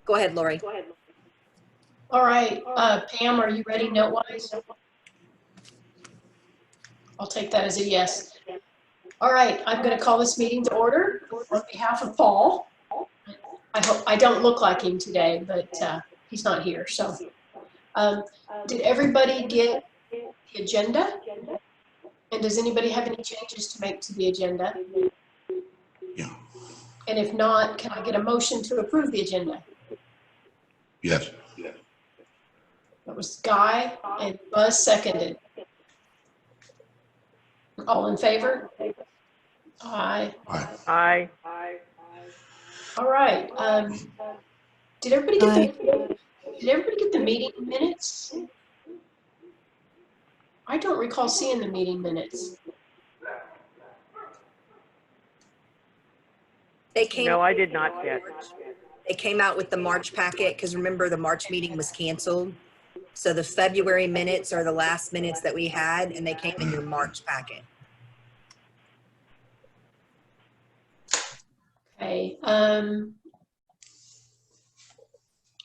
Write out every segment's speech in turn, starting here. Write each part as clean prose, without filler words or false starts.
Go ahead, Lori. All right, Pam, are you ready note-wise? I'll take that as a yes. All right, I'm going to call this meeting to order on behalf of Paul. I hope I don't look like him today, but he's not here. So, did everybody get the agenda? And does anybody have any changes to make to the agenda? Yeah. And if not, can I get a motion to approve the agenda? Yes. That was Guy and Buzz seconded. All in favor? Aye. Aye. Aye. All right. Did everybody get the meeting minutes? I don't recall seeing the meeting minutes. They came. No, I did not yet. They came out with the March packet because remember the March meeting was canceled. So the February minutes are the last minutes that we had, and they came in your March packet. Okay.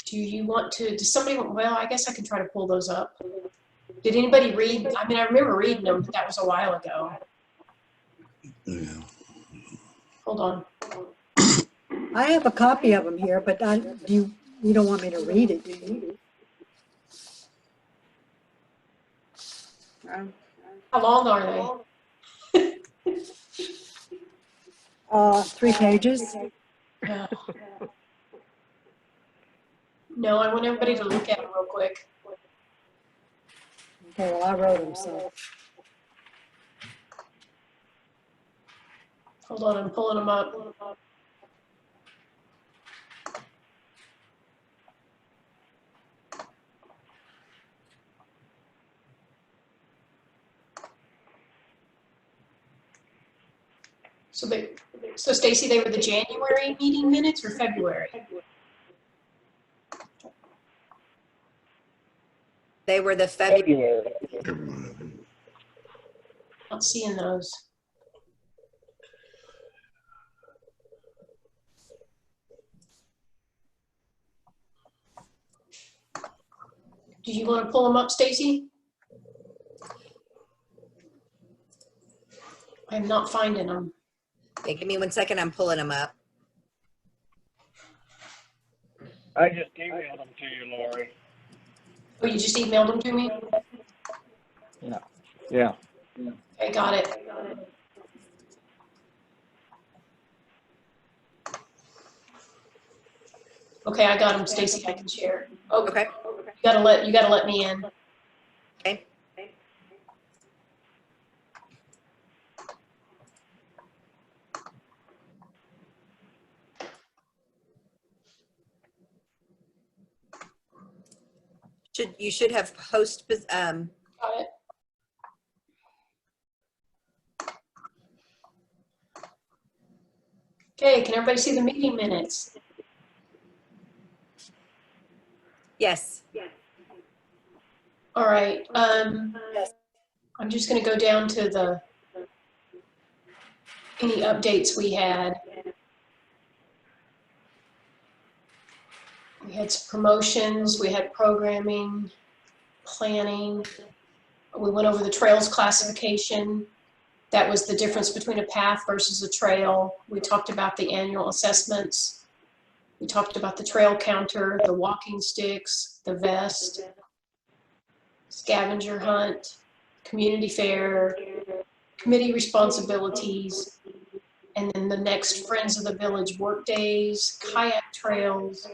Do you want to? Does somebody? Well, I guess I can try to pull those up. Did anybody read? I mean, I remember reading them, but that was a while ago. Yeah. Hold on. I have a copy of them here, but you don't want me to read it, do you? How long are they? 3 pages. No. No, I want everybody to look at them real quick. Okay, well, I wrote them, so. Hold on, I'm pulling them up. So Stacy, they were the January meeting minutes or February? They were the February. Not seeing those. Do you want to pull them up, Stacy? I'm not finding them. Okay, give me 1 second. I'm pulling them up. I just emailed them to you, Lori. Oh, you just emailed them to me? Yeah. Okay, got it. Okay, I got them, Stacy. I can share. Oh, Okay. you gotta let me in. Okay. You should have host. Got it. Okay, can everybody see the meeting minutes? Yes. All right. I'm just going to go down to any updates we had. We had some promotions, we had programming, planning. We went over the trails classification. That was the difference between a path versus a trail. We talked about the annual assessments. We talked about the trail counter, the walking sticks, the vest, scavenger hunt, community fair, committee responsibilities, and then the next Friends of the Village work days, kayak trails.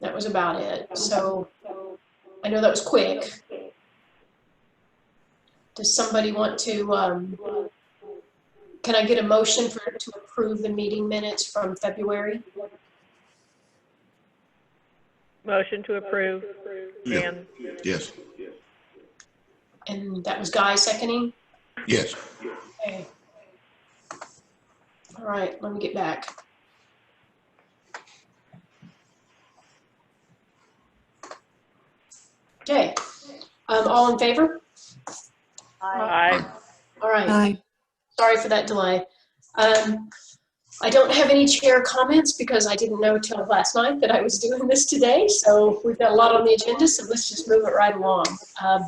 That was about it. So I know that was quick. Does somebody want to, can I get a motion to approve the meeting minutes from February? Motion to approve. Yeah. Dan. Yes. And that was Guy seconding? Yes. Okay. All right, let me get back. Okay, all in favor? Aye. All right. Aye. Sorry for that delay. I don't have any chair comments because I didn't know till last night that I was doing this today. So we've got a lot on the agenda, so let's just move it right along.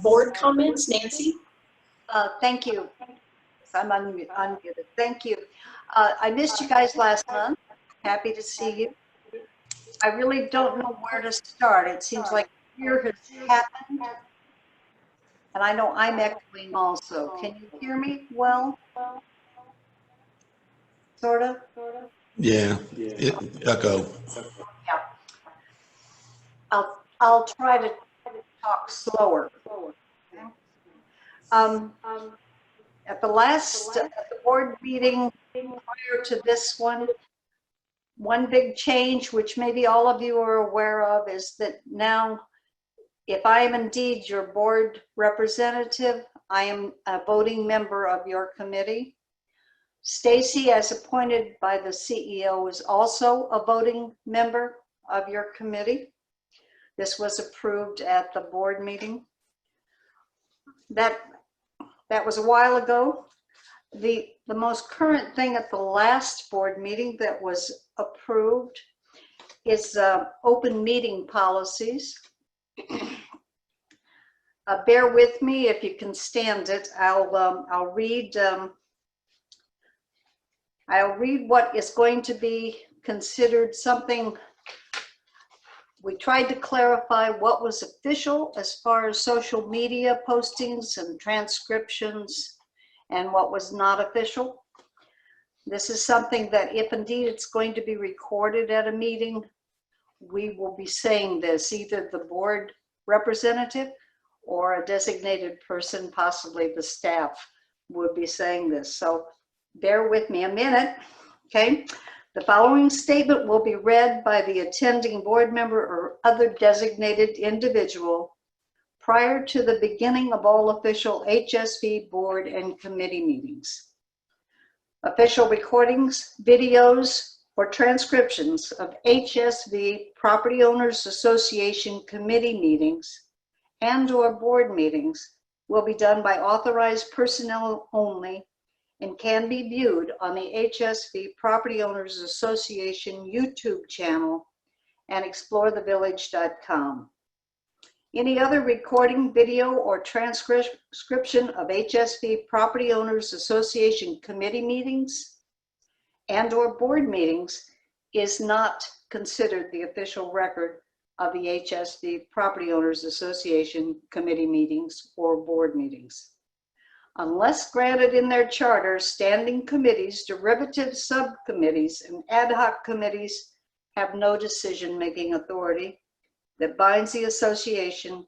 Board comments, Nancy? Thank you. I'm unmuted. Thank you. I missed you guys last month. Happy to see you. I really don't know where to start. It seems like a year has happened. And I know I'm echoing also. Can you hear me well? Sort of? Yeah, echo. Yeah. I'll try to talk slower. At the last board meeting prior to this one big change, which maybe all of you are aware of, is that now, if I am indeed your board representative, I am a voting member of your committee. Stacy, as appointed by the CEO, is also a voting member of your committee. This was approved at the board meeting. That was a while ago. The most current thing at the last board meeting that was approved is open meeting policies. Bear with me if you can stand it. I'll read what is going to be considered something. We tried to clarify what was official as far as social media postings and transcriptions and what was not official. This is something that if indeed it's going to be recorded at a meeting, we will be saying this, either the board representative or a designated person, possibly the staff, would be saying this. So bear with me a minute, okay? The following statement will be read by the attending board member or other designated individual prior to the beginning of all official HSV board and committee meetings. Official recordings, videos, or transcriptions of HSV Property Owners Association committee meetings and/or board meetings will be done by authorized personnel only and can be viewed on the HSV Property Owners Association YouTube channel and explorethevillage.com. Any other recording, video, or transcription of HSV Property Owners Association committee meetings and/or board meetings is not considered the official record of the HSV Property Owners Association committee meetings or board meetings. Unless granted in their charter, standing committees, derivative subcommittees, and ad hoc committees have no decision-making authority that binds the association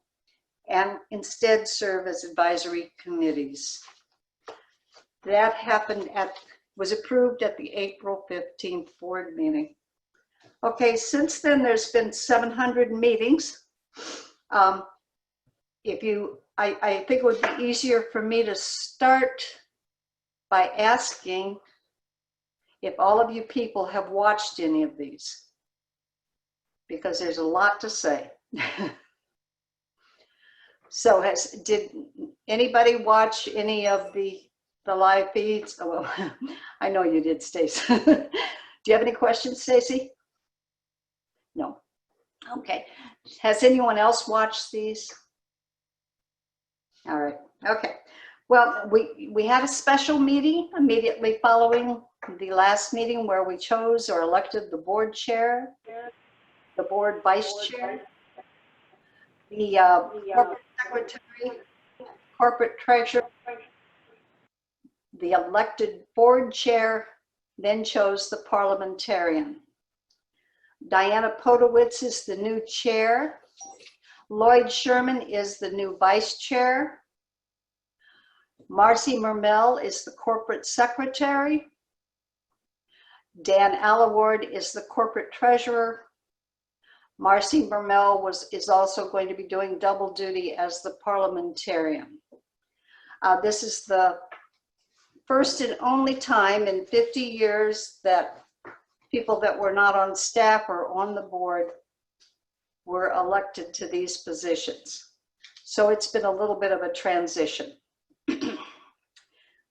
and instead serve as advisory committees. That was approved at the April 15th board meeting. Okay, since then there's been 700 meetings. I think it would be easier for me to start by asking if all of you people have watched any of these, because there's a lot to say. So did anybody watch any of the live feeds? Oh, well, I know you did, Stacy. Do you have any questions, Stacy? No. Okay. Has anyone else watched these? All right. Okay. Well, we had a special meeting immediately following the last meeting where we chose or elected the board chair, the board vice chair, the corporate secretary, corporate treasurer, the elected board chair, then chose the parliamentarian. Diana Podowitz is the new chair. Lloyd Sherman is the new vice chair. Marcy Mermel is the corporate secretary. Dan Allaward is the corporate treasurer. Marcy Mermel is also going to be doing double duty as the parliamentarian. This is the first and only time in 50 years that people that were not on staff or on the board were elected to these positions. So it's been a little bit of a transition.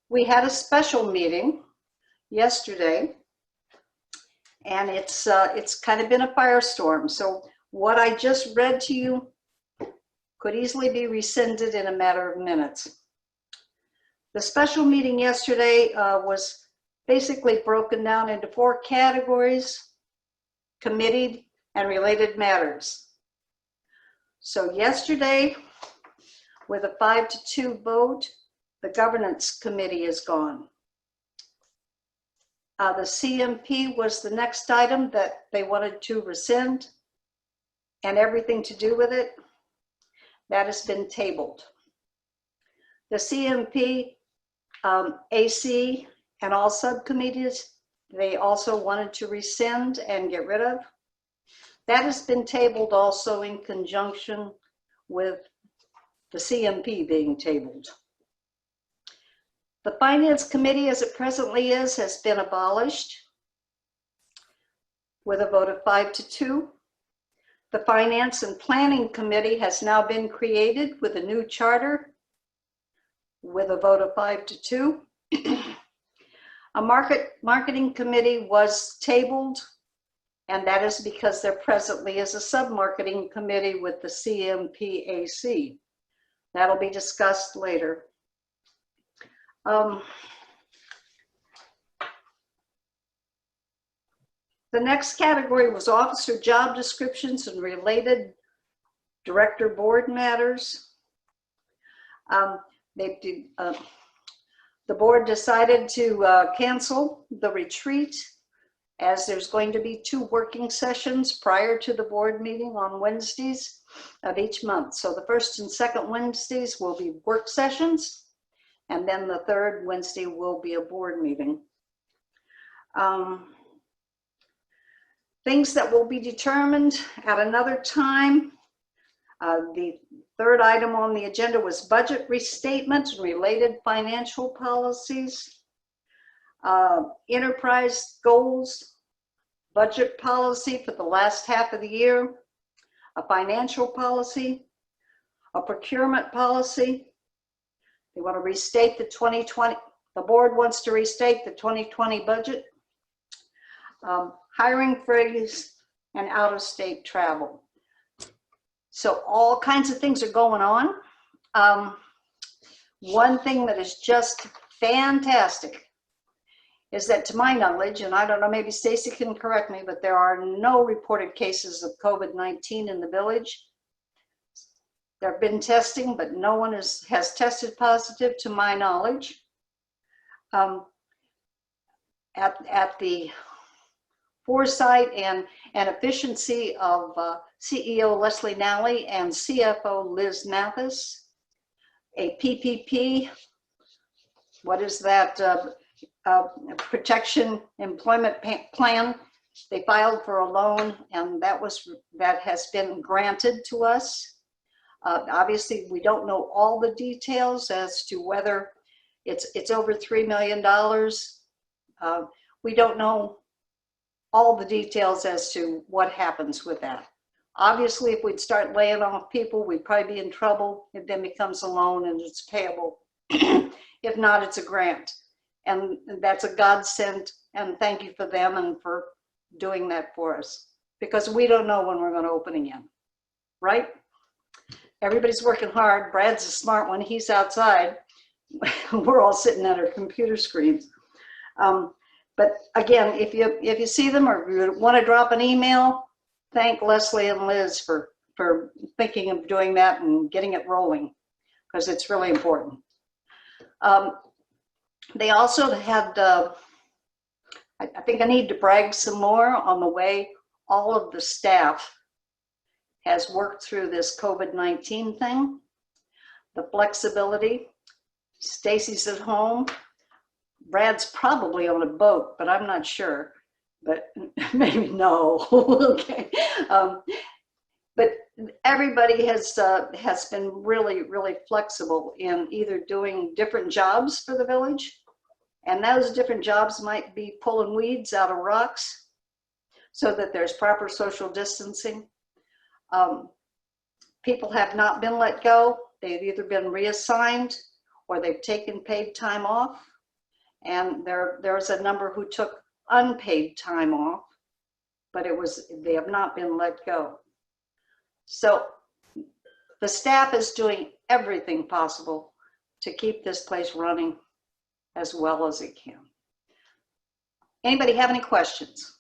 We had a special meeting yesterday And it's kind of been a firestorm. So what I just read to you could easily be rescinded in a matter of minutes. The special meeting yesterday was basically broken down into 4 categories: committee and related matters. So yesterday, with a 5-2 vote, the governance committee is gone. The CMP was the next item that they wanted to rescind, and everything to do with it. That has been tabled. The CMP, AC, and all subcommittees, they also wanted to rescind and get rid of. That has been tabled also in conjunction with the CMP being tabled. The Finance Committee, as it presently is, has been abolished with a vote of 5-2. The Finance and Planning Committee has now been created with a new charter with a vote of 5-2. A marketing committee was tabled, and that is because there presently is a sub-marketing committee with the CMPAC. That'll be discussed later. The next category was officer job descriptions and related director board matters. The board decided to cancel the retreat, as there's going to be 2 working sessions prior to the board meeting on Wednesdays of each month. So the first and second Wednesdays will be work sessions, and then the third Wednesday will be a board meeting. Things that will be determined at another time. The third item on the agenda was budget restatement and related financial policies, enterprise goals, budget policy for the last half of the year, a financial policy, a procurement policy. They want to restate the 2020, the board wants to restate the 2020 budget, hiring freeze, and out-of-state travel. So all kinds of things are going on. One thing that is just fantastic is that, to my knowledge, and I don't know, maybe Stacy can correct me, but there are no reported cases of COVID-19 in the village. There have been testing, but no one has tested positive to my knowledge. At the foresight and efficiency of CEO Leslie Nally and CFO Liz Mathis, a PPP, what is that, protection employment plan, they filed for a loan, and that has been granted to us. Obviously, we don't know all the details as to whether it's over $3 million. We don't know all the details as to what happens with that. Obviously, if we'd start laying off people, we'd probably be in trouble. It then becomes a loan and it's payable. If not, it's a grant. And that's a godsend, and thank you for them and for doing that for us, because we don't know when we're going to open again, right? Everybody's working hard. Brad's a smart one. He's outside. We're all sitting at our computer screens. But again, if you see them or you want to drop an email, thank Leslie and Liz for thinking of doing that and getting it rolling, because it's really important. They also had, I think I need to brag some more on the way all of the staff has worked through this COVID-19 thing. The flexibility. Stacy's at home. Brad's probably on a boat, but I'm not sure. But maybe no. Okay. But everybody has been really, really flexible in either doing different jobs for the village, and those different jobs might be pulling weeds out of rocks so that there's proper social distancing. People have not been let go. They've either been reassigned or they've taken paid time off. And there's a number who took unpaid time off. but they have not been let go. So the staff is doing everything possible to keep this place running as well as it can. Anybody have any questions?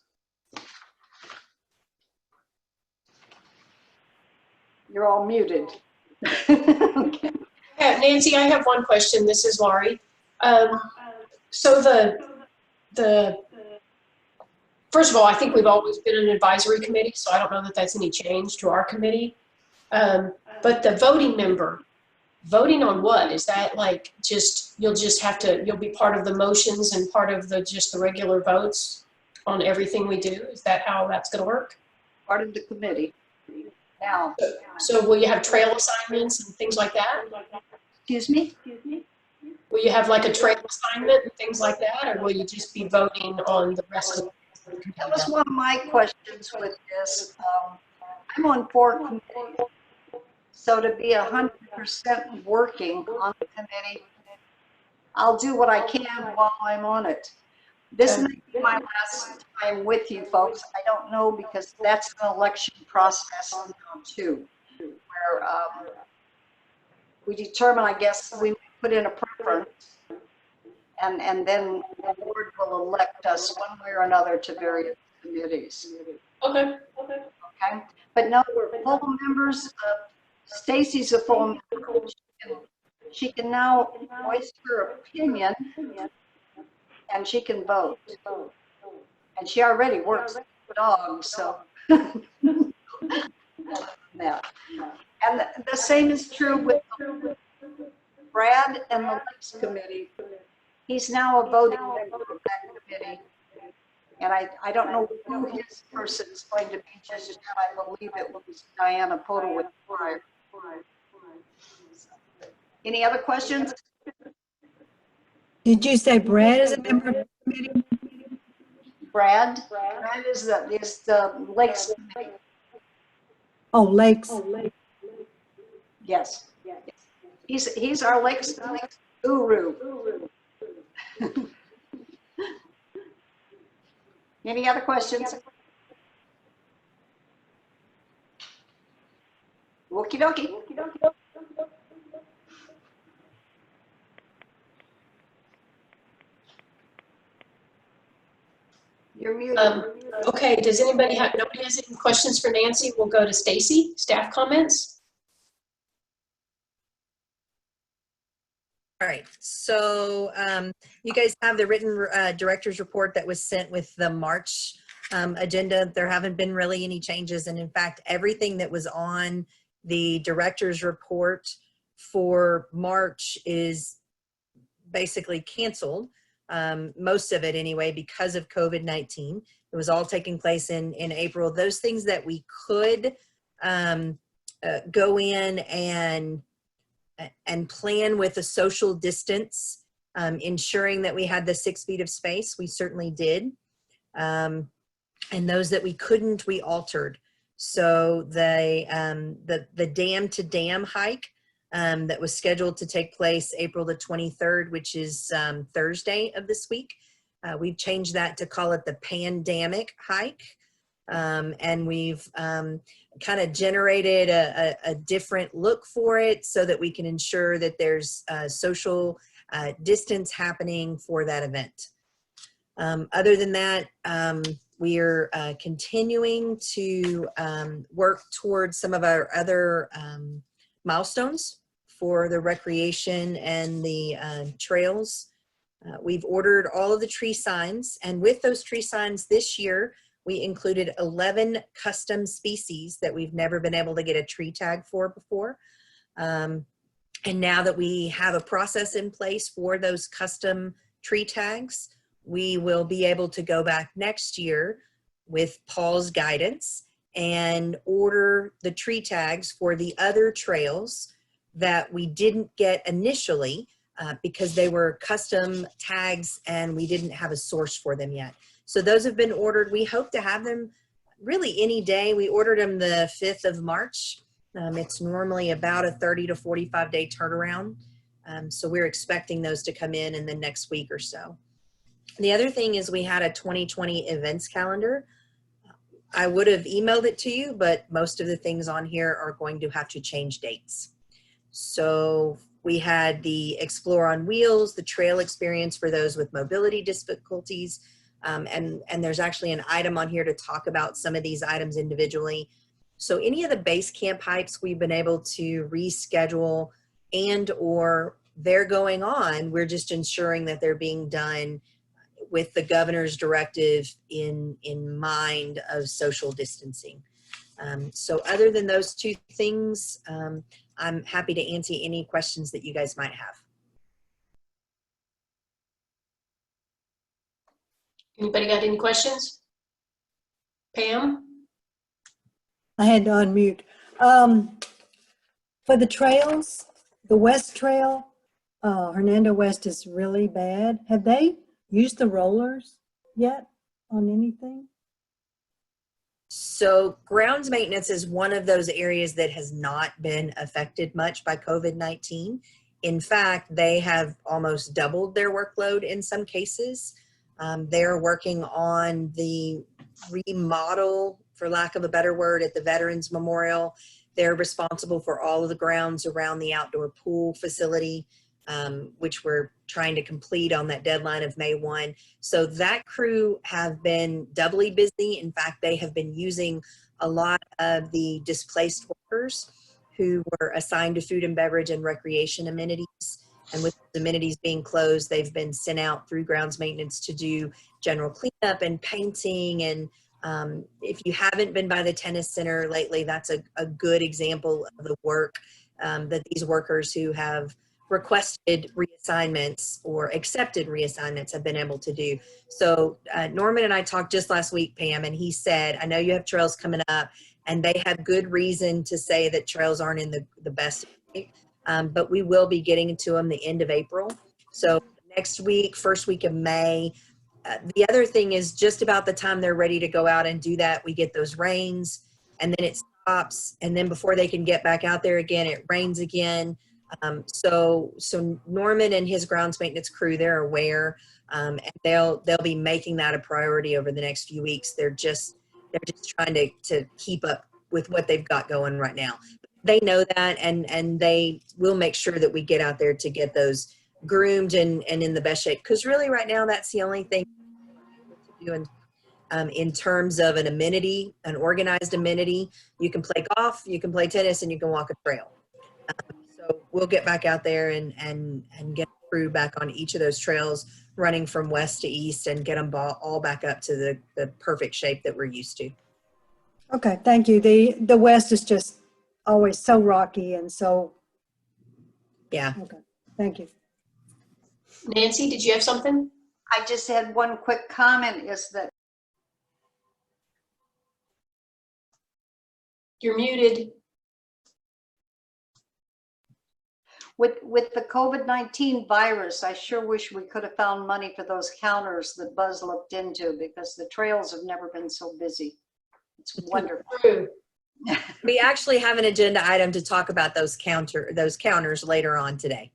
You're all muted. Okay. Nancy, I have one question. This is Laurie. So first of all, I think we've always been an advisory committee, so I don't know that that's any change to our committee. But the voting member, voting on what? Is that like you'll be part of the motions and part of just the regular votes on everything we do? Is that how that's going to work? Part of the committee. Now, So will you have trail assignments and things like that? excuse me? Will you have like a trail assignment and things like that, or will you just be voting on the rest of the committee? That was one of my questions with this. I'm on 4 committees. So to be 100% working on the committee, I'll do what I can while I'm on it. This may be my last time with you folks. I don't know, because that's an election process now too, where we determine, I guess, we put in a preference, and then the board will elect us one way or another to various committees. Okay. Okay, but no, we're full members. Stacy's a full member. She can now voice her opinion, and she can vote. And she already works with dogs, so. Yeah. And the same is true with Brad and the Lakes Committee. He's now a voting member of that committee. And I don't know who his person is going to be just yet. I believe it was Diana Podowitz. Any other questions? Did you say Brad is a member of the committee? Brad is the Lakes Committee. Oh, Lakes. Yes. He's our Lakes guru. Any other questions? Okie dokie. You're muted. Okay, nobody has any questions for Nancy? We'll go to Stacy, staff comments. All right, so you guys have the written director's report that was sent with the March agenda. There haven't been really any changes, and in fact, everything that was on the director's report for March is basically canceled. Most of it anyway, because of COVID-19. It was all taking place in April. Those things that we could go in and plan with a social distance, ensuring that we had the 6 feet of space, we certainly did. And those that we couldn't, we altered. So the dam to dam hike that was scheduled to take place April the 23rd, which is Thursday of this week, we've changed that to call it the pandemic hike. And we've kind of generated a different look for it so that we can ensure that there's social distance happening for that event. Other than that, we're continuing to work towards some of our other milestones for the recreation and the trails. We've ordered all of the tree signs, and with those tree signs this year, we included 11 custom species that we've never been able to get a tree tag for before. And now that we have a process in place for those custom tree tags, we will be able to go back next year with Paul's guidance and order the tree tags for the other trails that we didn't get initially because they were custom tags and we didn't have a source for them yet. So those have been ordered. We hope to have them really any day. We ordered them the 5th of March. It's normally about a 30 to 45 day turnaround. So we're expecting those to come in the next week or so. The other thing is we had a 2020 events calendar. I would have emailed it to you, but most of the things on here are going to have to change dates. So we had the Explore on Wheels, the trail experience for those with mobility difficulties. And there's actually an item on here to talk about some of these items individually. So any of the base camp hikes we've been able to reschedule and or they're going on. We're just ensuring that they're being done with the governor's directive in mind of social distancing. So other than those two things, I'm happy to answer any questions that you guys might have. Anybody got any questions? Pam? I had to unmute. For the trails, the West Trail, Hernando West is really bad. Have they used the rollers yet on anything? So grounds maintenance is one of those areas that has not been affected much by COVID-19. In fact, they have almost doubled their workload in some cases. They're working on the remodel, for lack of a better word, at the Veterans Memorial. They're responsible for all of the grounds around the outdoor pool facility, which we're trying to complete on that deadline of May 1. So that crew have been doubly busy. In fact, they have been using a lot of the displaced workers who were assigned to food and beverage and recreation amenities. And with the amenities being closed, they've been sent out through grounds maintenance to do general cleanup and painting. And if you haven't been by the tennis center lately, that's a good example of the work that these workers who have requested reassignments or accepted reassignments have been able to do. So Norman and I talked just last week, Pam, and he said, I know you have trails coming up and they have good reason to say that trails aren't in the best shape, but we will be getting to them the end of April. So next week, first week of May. The other thing is just about the time they're ready to go out and do that, we get those rains and then it stops. And then before they can get back out there again, it rains again. So Norman and his grounds maintenance crew, they're aware, and they'll be making that a priority over the next few weeks. They're just trying to keep up with what they've got going right now. They know that, and they will make sure that we get out there to get those groomed and in the best shape. Because really right now, that's the only thing to do in terms of an amenity, an organized amenity. You can play golf, you can play tennis, and you can walk a trail. So we'll get back out there and get a crew back on each of those trails running from west to east and get them all back up to the perfect shape that we're used to. Okay, thank you. The West is just always so rocky and so, Yeah. okay, thank you. Nancy, did you have something? I just had one quick comment is that You're muted. with the COVID-19 virus, I sure wish we could have found money for those counters that Buzz looked into because the trails have never been so busy. It's wonderful. True. We actually have an agenda item to talk about those counters later on today.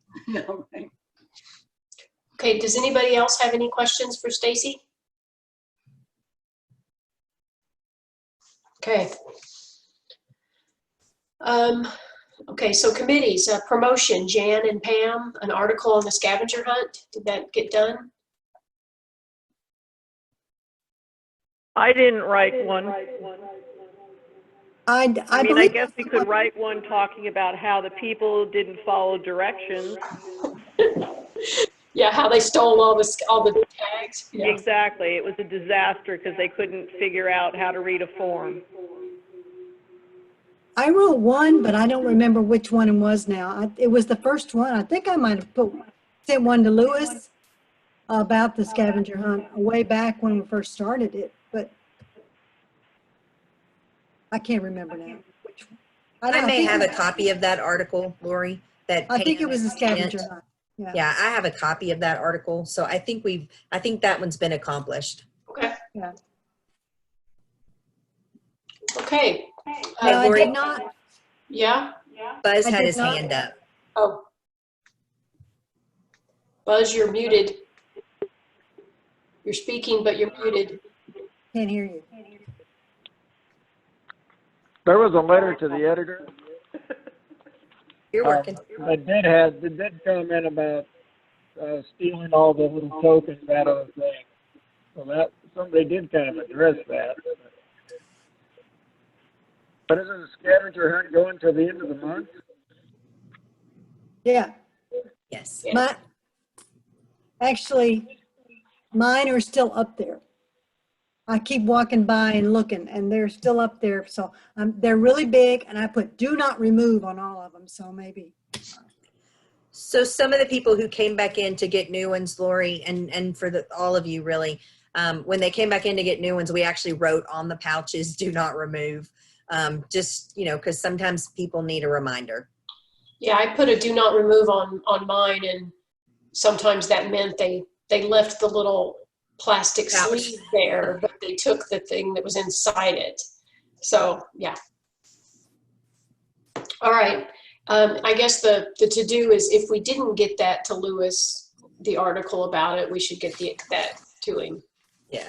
Okay, does anybody else have any questions for Stacy? Okay. Okay, so committees, promotion, Jan and Pam, an article on the scavenger hunt. Did that get done? I didn't write one. I I mean, I believe guess we could write one talking about how the people didn't follow directions. Yeah, how they stole all the tags. Yeah. Exactly. It was a disaster because they couldn't figure out how to read a form. I wrote one, but I don't remember which one it was now. It was the first one. I think I might have sent one to Lewis about the scavenger hunt way back when we first started it, but I can't remember now which one. I may have a copy of that article, Lori. I think it was a Pam scavenger sent. hunt. Yeah, I have a copy of that article. So I think that one's been accomplished. Okay. Yeah. Okay. No, I Lori, did not. Yeah. Buzz I had did his not. hand up. Oh. Buzz, you're muted. You're speaking, but you're muted. Can't hear you. There was a letter to the editor. You're working. That did comment about stealing all the little tokens out of the thing. So that somebody did kind of address that. But isn't the scavenger hunt going till the end of the month? Yeah. Yes. Actually, mine are still up there. I keep walking by and looking, and they're still up there. So they're really big, and I put do not remove on all of them. So maybe. So some of the people who came back in to get new ones, Lori, and for all of you really, when they came back in to get new ones, we actually wrote on the pouches, do not remove. Just, because sometimes people need a reminder. Yeah, I put a do not remove on mine, and sometimes that meant they left the little plastic Pouch. sleeve there, but they took the thing that was inside it. So, yeah. All right. I guess the to-do is if we didn't get that to Lewis, the article about it, we should get that to him. Yeah.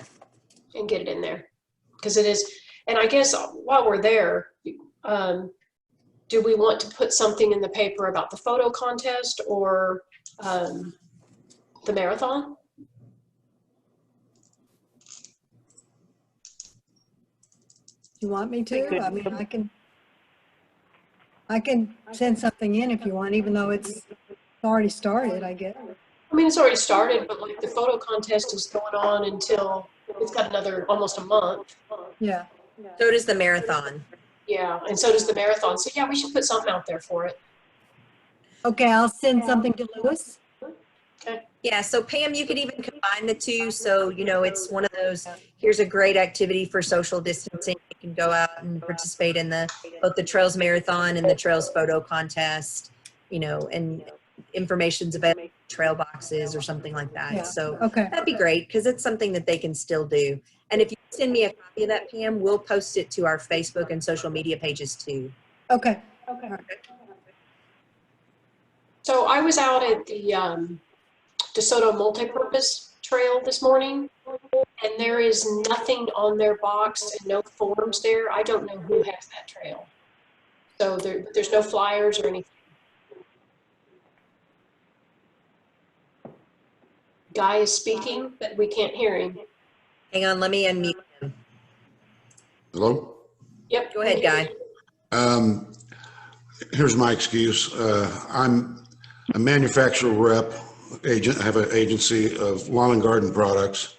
And get it in there. Because it is, and I guess while we're there, do we want to put something in the paper about the photo contest or the marathon? You want me to? I mean, I can send something in if you want, even though it's already started, I guess. I mean, it's already started, but like the photo contest is going on until it's got another almost a month. Yeah. So does the marathon. Yeah, and so does the marathon. So yeah, we should put something out there for it. Okay, I'll send something to Lewis. Yeah, so Pam, you could even combine the two. So, it's one of those, here's a great activity for social distancing. You can go out and participate in both the Trails Marathon and the Trails Photo Contest, and information's about trail boxes or something like that. Yeah. So Okay. that'd be great because it's something that they can still do. And if you send me a copy of that, Pam, we'll post it to our Facebook and social media pages too. Okay. So I was out at the DeSoto Multipurpose Trail this morning, and there is nothing on their box and no forms there. I don't know who has that trail. So there's no flyers or anything. Guy is speaking, but we can't hear him. Hang on, let me unmute him. Hello? Yep. Go ahead, Guy. Here's my excuse. I'm a manufacturer rep agent. I have an agency of lawn and garden products,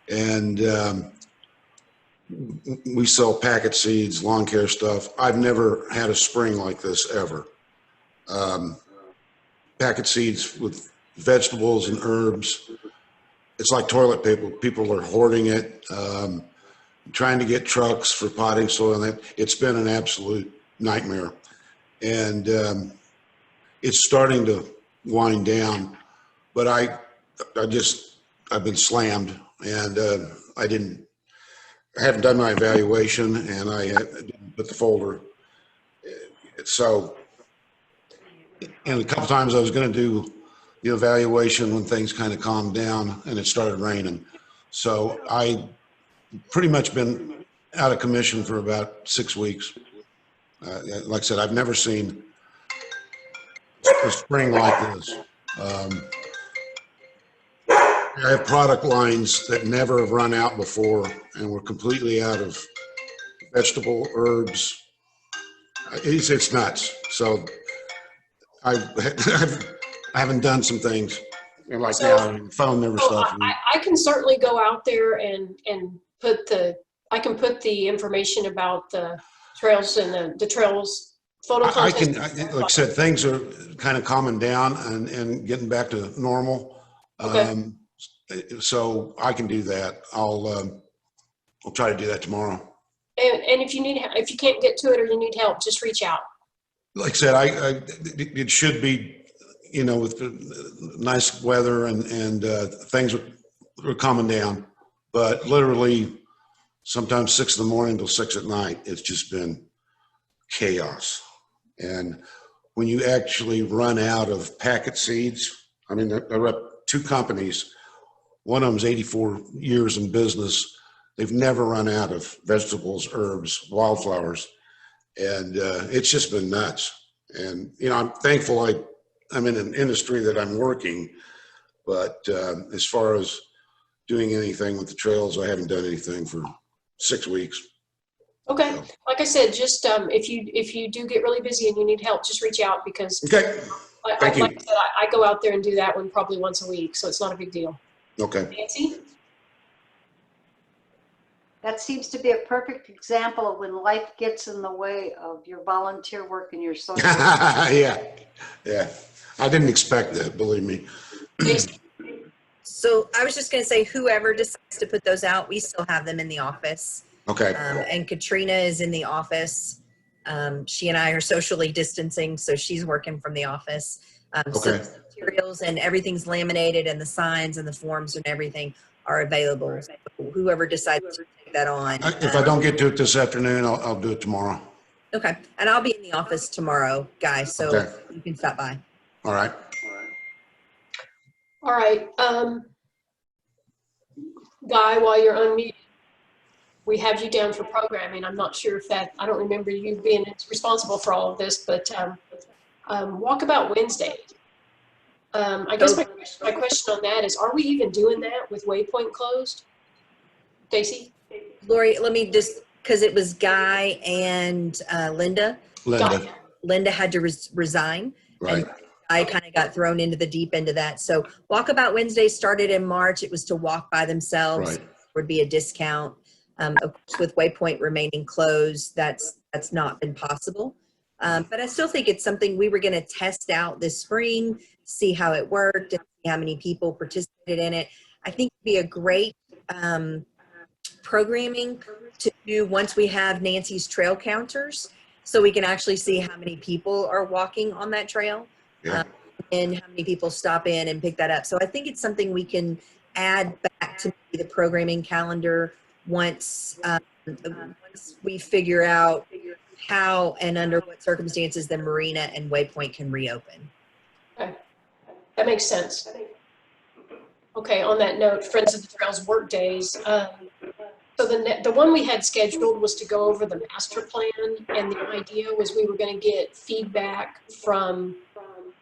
and we sell packet seeds, lawn care stuff. I've never had a spring like this ever. Packet seeds with vegetables and herbs. It's like toilet paper. People are hoarding it, trying to get trucks for potting soil. And it's been an absolute nightmare. And it's starting to wind down, but I've been slammed, and I haven't done my evaluation, and I didn't put the folder. So, and a couple times I was going to do the evaluation when things kind of calmed down and it started raining. So I pretty much been out of commission for about 6 weeks. Like I said, I've never seen a spring like this. I have product lines that never have run out before, and we're completely out of vegetable, herbs. It's nuts. So I haven't done some things like that. Phone never stops me. I can certainly go out there and put the information about the trails and the trails photo I contest. can, like I said, things are kind of calming down and getting back to normal. Okay. So I can do that. I'll try to do that tomorrow. And if you can't get to it or you need help, just reach out. Like I said, it should be, with the nice weather and things are calming down, but literally sometimes 6 a.m. till 6 p.m. It's just been chaos. And when you actually run out of packet seeds, I mean, I rep 2 companies. One of them's 84 years in business. They've never run out of vegetables, herbs, wildflowers. And it's just been nuts. And, you know, I'm thankful I'm in an industry that I'm working, but as far as doing anything with the trails, I haven't done anything for 6 weeks. Okay, like I said, just if you do get really busy and you need help, just reach out because Okay, thank you. like I said, I go out there and do that one probably once a week, so it's not a big deal. Okay. Nancy? That seems to be a perfect example of when life gets in the way of your volunteer work and your social. Yeah, yeah. I didn't expect that, believe me. Stacy? So I was just going to say, whoever decides to put those out, we still have them in the office. Okay, And Katrina is in the office. She and I are socially distancing, so she's working from the office. So okay. the materials and everything's laminated, and the signs and the forms and everything are available. So whoever decides to take that on. If I don't get to it this afternoon, I'll do it tomorrow. Okay. And I'll be in the office tomorrow, guys, so Okay. you can stop by. All right. All right. Guy, while you're unmuted, we have you down for programming. I'm not sure if I don't remember you being responsible for all of this, but Walkabout Wednesday. I guess my question on that is, are we even doing that with Waypoint closed? Stacy? Lori, let me just, because it was Guy and Linda. Linda, Linda had to resign. right. And I kind of got thrown into the deep end of that. So Walkabout Wednesday started in March. It was to walk by themselves. Right. There would be a discount. Of course, with Waypoint remaining closed, that's not been possible. But I still think it's something we were going to test out this spring, see how it worked, and see how many people participated in it. I think it'd be a great programming to do once we have Nancy's trail counters, so we can actually see how many people are walking on that trail. Yeah. And how many people stop in and pick that up. So I think it's something we can add back to the programming calendar once we figure out how and under what circumstances the marina and Waypoint can reopen. Okay. That makes sense. Okay, on that note, Friends of the Trails work days. So the one we had scheduled was to go over the master plan, and the idea was we were going to get feedback from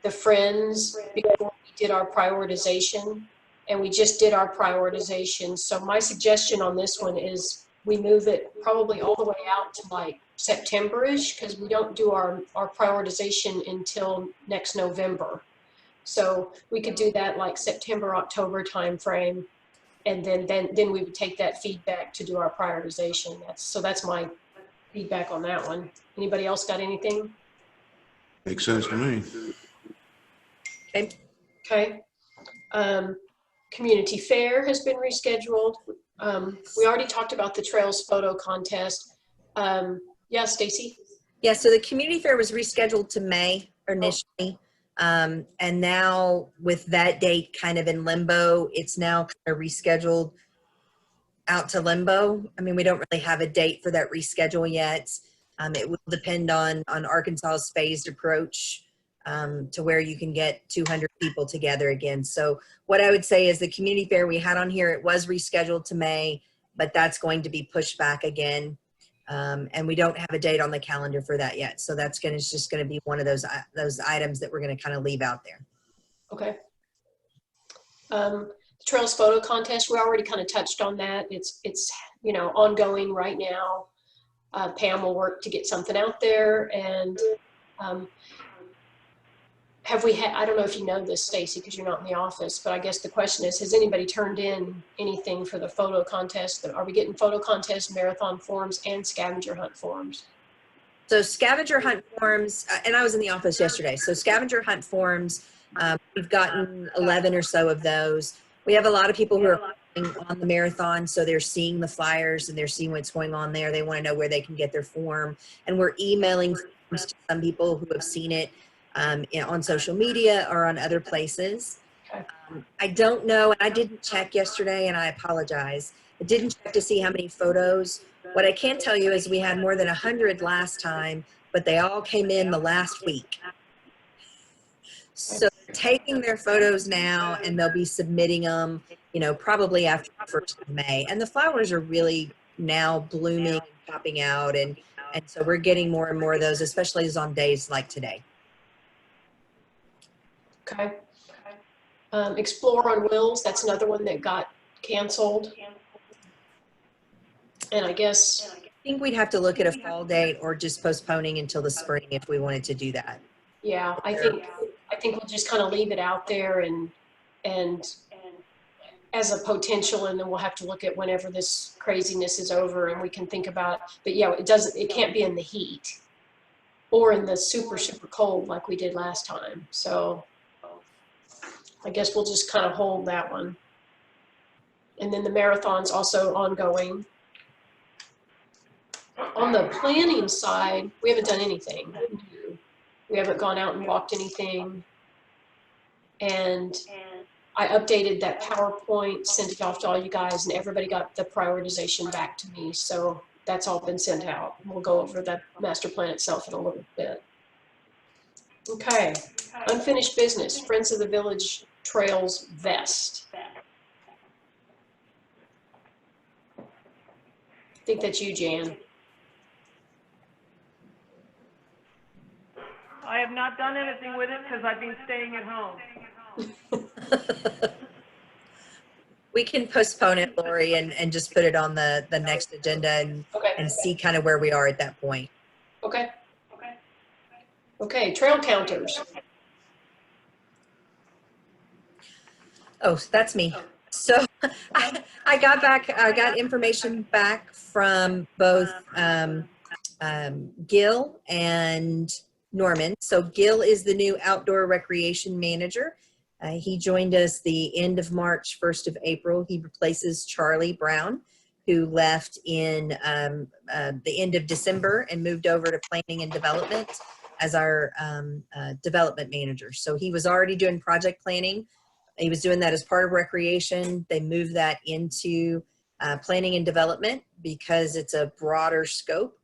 the friends before we did our prioritization, and we just did our prioritization. So my suggestion on this one is we move it probably all the way out to like September-ish, because we don't do our prioritization until next November. So we could do that like September, October timeframe, and then we would take that feedback to do our prioritization. That's my feedback on that one. Anybody else got anything? Makes sense to me. Okay. Community fair has been rescheduled. We already talked about the trails photo contest. Yeah, Stacy? Yeah, so the community fair was rescheduled to May initially. And now with that date kind of in limbo, it's now kind of rescheduled out to limbo. I mean, we don't really have a date for that reschedule yet. It will depend on Arkansas's phased approach to where you can get 200 people together again. So what I would say is the community fair we had on here, it was rescheduled to May, but that's going to be pushed back again. And we don't have a date on the calendar for that yet. So that's just going to be one of those items that we're going to kind of leave out there. Okay. The Trails photo contest, we already kind of touched on that. It's ongoing right now. Pam will work to get something out there, and have we had, I don't know if you know this, Stacy, because you're not in the office, but I guess the question is, has anybody turned in anything for the photo contest? Are we getting photo contest, marathon forms, and scavenger hunt forms? So scavenger hunt forms, and I was in the office yesterday. So scavenger hunt forms, we've gotten 11 or so of those. We have a lot of people who are on the marathon, so they're seeing the flyers and they're seeing what's going on there. They want to know where they can get their form. And we're emailing forms to some people who have seen it on social media or on other places. Okay. I don't know, and I didn't check yesterday, and I apologize. I didn't check to see how many photos. What I can tell you is we had more than 100 last time, but they all came in the last week. So they're taking their photos now, and they'll be submitting them, probably after the 1st of May. And the flowers are really now blooming and popping out, and And so we're getting more and more of those, especially on days like today. Okay. Explore on Wheels, that's another one that got canceled. And I guess, I think we'd have to look at a fall date or just postponing until the spring if we wanted to do that. yeah, I think we'll just kind of leave it out there and as a potential, and then we'll have to look at whenever this craziness is over and we can think about, but yeah, it can't be in the heat or in the super, super cold like we did last time. So I guess we'll just kind of hold that one. And then the marathon's also ongoing. On the planning side, we haven't done anything. We haven't gone out and walked anything. And I updated that PowerPoint, sent it off to all you guys, and everybody got the prioritization back to me. So that's all been sent out. We'll go over the master plan itself in a little bit. Okay, unfinished business, Friends of the Village Trails vest. I think that's you, Jan. I have not done anything with it because I've been staying at home. We can postpone it, Lori, and just put it on the next agenda and Okay, see kind of where we are at that point. okay. Okay, trail counters. Oh, that's me. So I got information back from both Gil and Norman. So Gil is the new outdoor recreation manager. He joined us the end of March, 1st of April. He replaces Charlie Brown, who left in the end of December and moved over to planning and development as our development manager. So he was already doing project planning. He was doing that as part of recreation. They moved that into planning and development because it's a broader scope.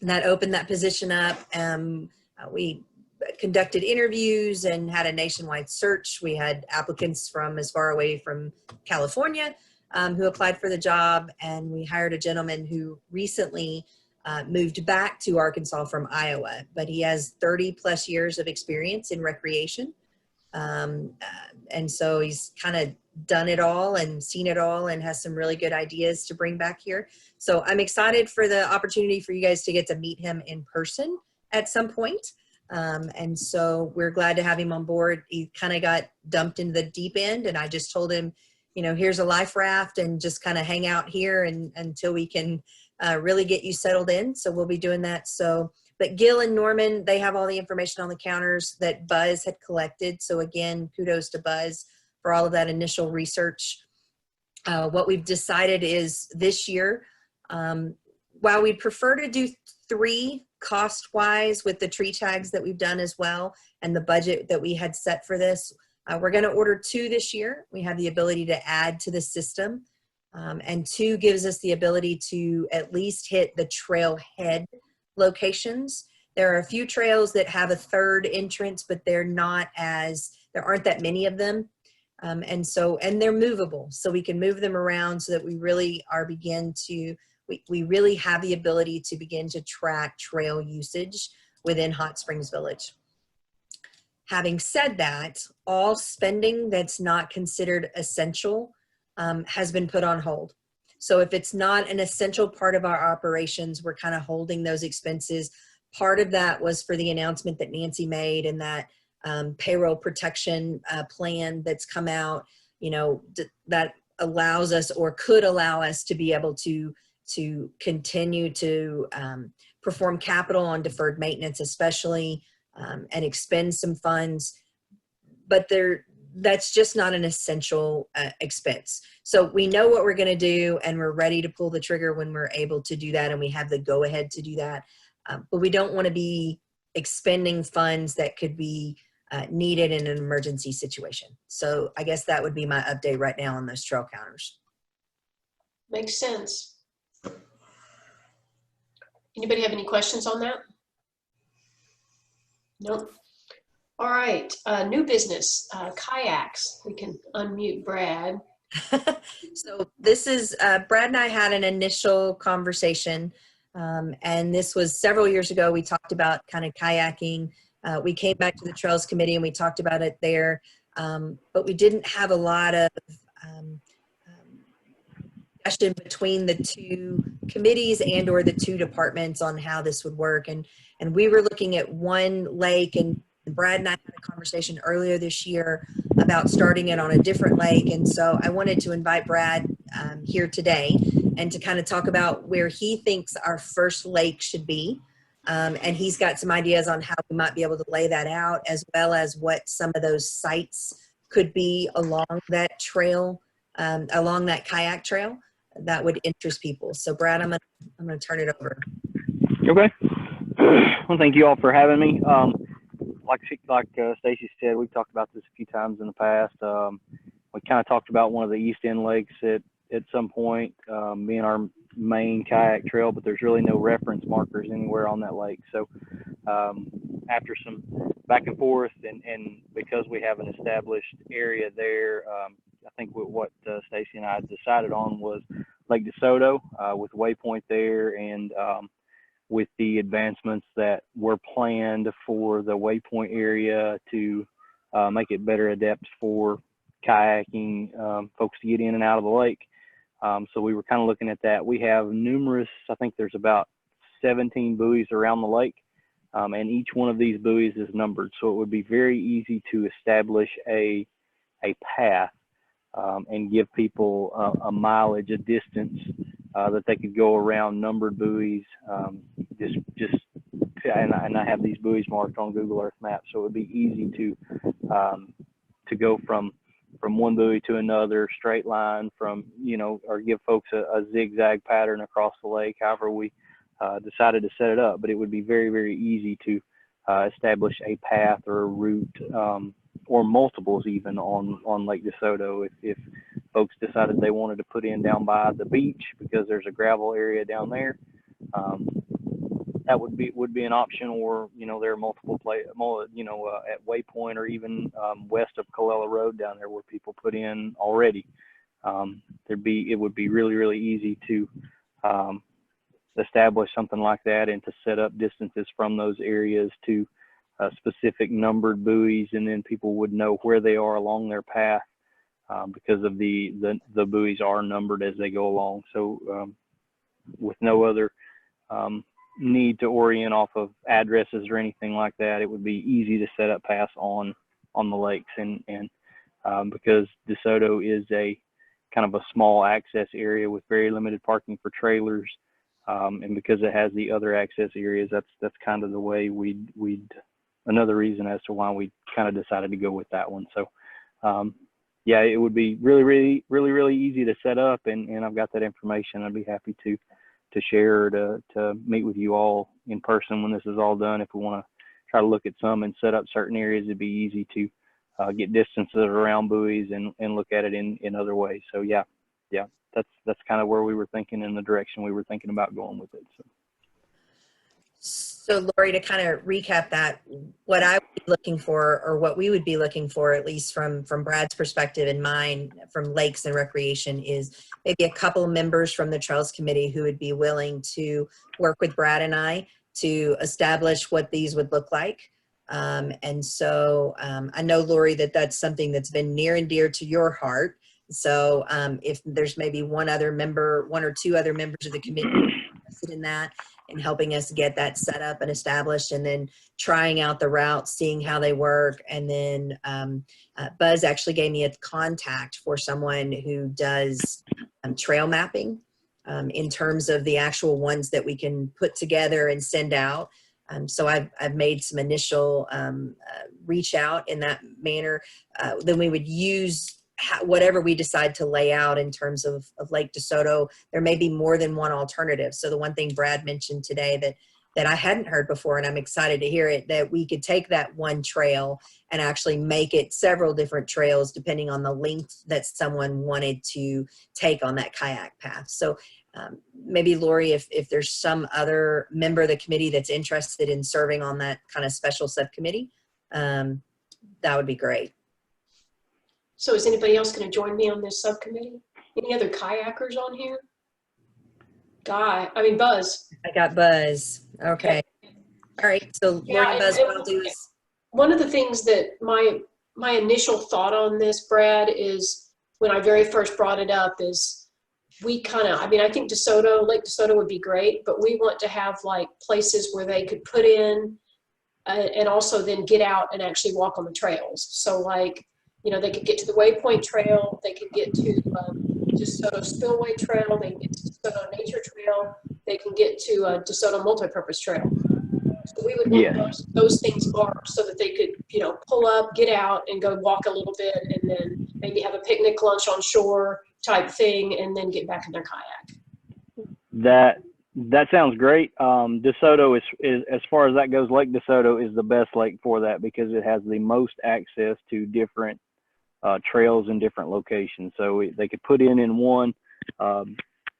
And that opened that position up. We conducted interviews and had a nationwide search. We had applicants from as far away from California who applied for the job. And we hired a gentleman who recently moved back to Arkansas from Iowa, but he has 30 plus years of experience in recreation. And so he's kind of done it all and seen it all and has some really good ideas to bring back here. So I'm excited for the opportunity for you guys to get to meet him in person at some point. And so we're glad to have him on board. He kind of got dumped into the deep end, and I just told him, you know, here's a life raft and just kind of hang out here and until we can really get you settled in. So we'll be doing that. So, but Gil and Norman, they have all the information on the counters that Buzz had collected. So again, kudos to Buzz for all of that initial research. What we've decided is this year, while we'd prefer to do 3 cost-wise with the tree tags that we've done as well and the budget that we had set for this, we're going to order 2 this year. We have the ability to add to the system, and 2 gives us the ability to at least hit the trailhead locations. There are a few trails that have a 3rd entrance, but there aren't that many of them. And they're movable, so we can move them around so that we really we really have the ability to begin to track trail usage within Hot Springs Village. Having said that, all spending that's not considered essential has been put on hold. So if it's not an essential part of our operations, we're kind of holding those expenses. Part of that was for the announcement that Nancy made and that payroll protection plan that's come out, you know, that allows us or could allow us to be able to continue to perform capital on deferred maintenance, especially, and expend some funds, but that's just not an essential expense. So we know what we're going to do and we're ready to pull the trigger when we're able to do that and we have the go ahead to do that. But we don't want to be expending funds that could be needed in an emergency situation. So I guess that would be my update right now on those trail counters. Makes sense. Anybody have any questions on that? Nope. All right, new business, kayaks. We can unmute Brad. So this is, Brad and I had an initial conversation And this was several years ago. We talked about kind of kayaking. We came back to the Trails Committee and we talked about it there, but we didn't have a lot of discussion between the two committees and or the two departments on how this would work. And we were looking at one lake, and Brad and I had a conversation earlier this year about starting it on a different lake. And so I wanted to invite Brad here today and to kind of talk about where he thinks our first lake should be. And he's got some ideas on how we might be able to lay that out, as well as what some of those sites could be along that trail, along that kayak trail that would interest people. So Brad, I'm gonna turn it over. Okay. Well, thank you all for having me. Like Stacy said, we've talked about this a few times in the past. We kind of talked about one of the East End lakes at some point being our main kayak trail, but there's really no reference markers anywhere on that lake. So after some back and forth, and because we have an established area there, I think what Stacy and I decided on was Lake DeSoto with Waypoint there, and with the advancements that were planned for the Waypoint area to make it better adept for kayaking folks to get in and out of the lake. So we were kind of looking at that. We have numerous, I think there's about 17 buoys around the lake, and each one of these buoys is numbered. So it would be very easy to establish a path and give people a mileage, a distance that they could go around numbered buoys. And I have these buoys marked on Google Earth Maps, so it would be easy to go from one buoy to another, straight line from, or give folks a zigzag pattern across the lake, however we decided to set it up. But it would be very, very easy to establish a path or a route, or multiples even on Lake DeSoto if folks decided they wanted to put in down by the beach because there's a gravel area down there. That would be an option, or there are multiple at Waypoint, or even west of Colella Road down there where people put in already. It would be really, really easy to establish something like that and to set up distances from those areas to specific numbered buoys, and then people would know where they are along their path because of the buoys are numbered as they go along. So with no other need to orient off of addresses or anything like that, it would be easy to set up paths on the lakes. And because DeSoto is a kind of a small access area with very limited parking for trailers, and because it has the other access areas, that's kind of the way we'd another reason as to why we kind of decided to go with that one. So yeah, it would be really, really, really, really easy to set up, and I've got that information. I'd be happy to share, to meet with you all in person when this is all done. If we want to try to look at some and set up certain areas, it'd be easy to get distances around buoys and look at it in other ways. So yeah, that's kind of where we were thinking, in the direction we were thinking about going with it. So Lori, to kind of recap that, what I would be looking for, or what we would be looking for, at least from Brad's perspective and mine, from Lakes and Recreation, is maybe a couple members from the Trails Committee who would be willing to work with Brad and I to establish what these would look like. And so I know, Lori, that's something that's been near and dear to your heart. So if there's maybe one or two other members of the committee interested in that, and helping us get that set up and established, and then trying out the routes, seeing how they work. And then Buzz actually gave me a contact for someone who does trail mapping in terms of the actual ones that we can put together and send out. So I've made some initial reach out in that manner. Then we would use whatever we decide to lay out in terms of Lake DeSoto. There may be more than one alternative. So the one thing Brad mentioned today that I hadn't heard before, and I'm excited to hear it, that we could take that one trail and actually make it several different trails depending on the length that someone wanted to take on that kayak path. So maybe Lori, if there's some other member of the committee that's interested in serving on that kind of special subcommittee, that would be great. So is anybody else going to join me on this subcommittee? Any other kayakers on here? Buzz. I got Buzz. Okay. All right. So Yeah, Lori and Buzz, what I'll do is, one of the things that my initial thought on this, Brad, is when I very first brought it up is we kind of, I mean, I think Lake DeSoto would be great, but we want to have like places where they could put in and also then get out and actually walk on the trails. So like, you know, they could get to the Waypoint Trail, they could get to DeSoto Spillway Trail, they can get to DeSoto Nature Trail, they can get to DeSoto Multipurpose Trail. So we would Yes. want those things marked so that they could, you know, pull up, get out and go walk a little bit and then maybe have a picnic lunch on shore type thing and then get back in their kayak. That sounds great. DeSoto is as far as that goes, Lake DeSoto is the best lake for that because it has the most access to different trails in different locations. So they could put in one,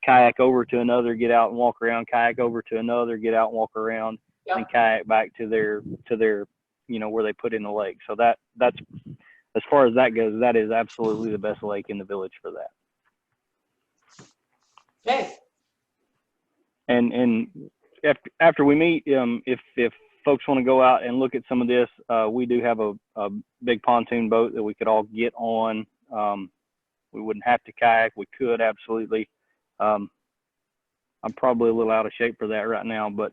kayak over to another, get out and walk around, kayak over to another, get out and walk around, Yep. and kayak back to their, you know, where they put in the lake. So that's, as far as that goes, that is absolutely the best lake in the village for that. Okay. And after we meet, if folks want to go out and look at some of this, we do have a big pontoon boat that we could all get on. We wouldn't have to kayak. We could absolutely. I'm probably a little out of shape for that right now, but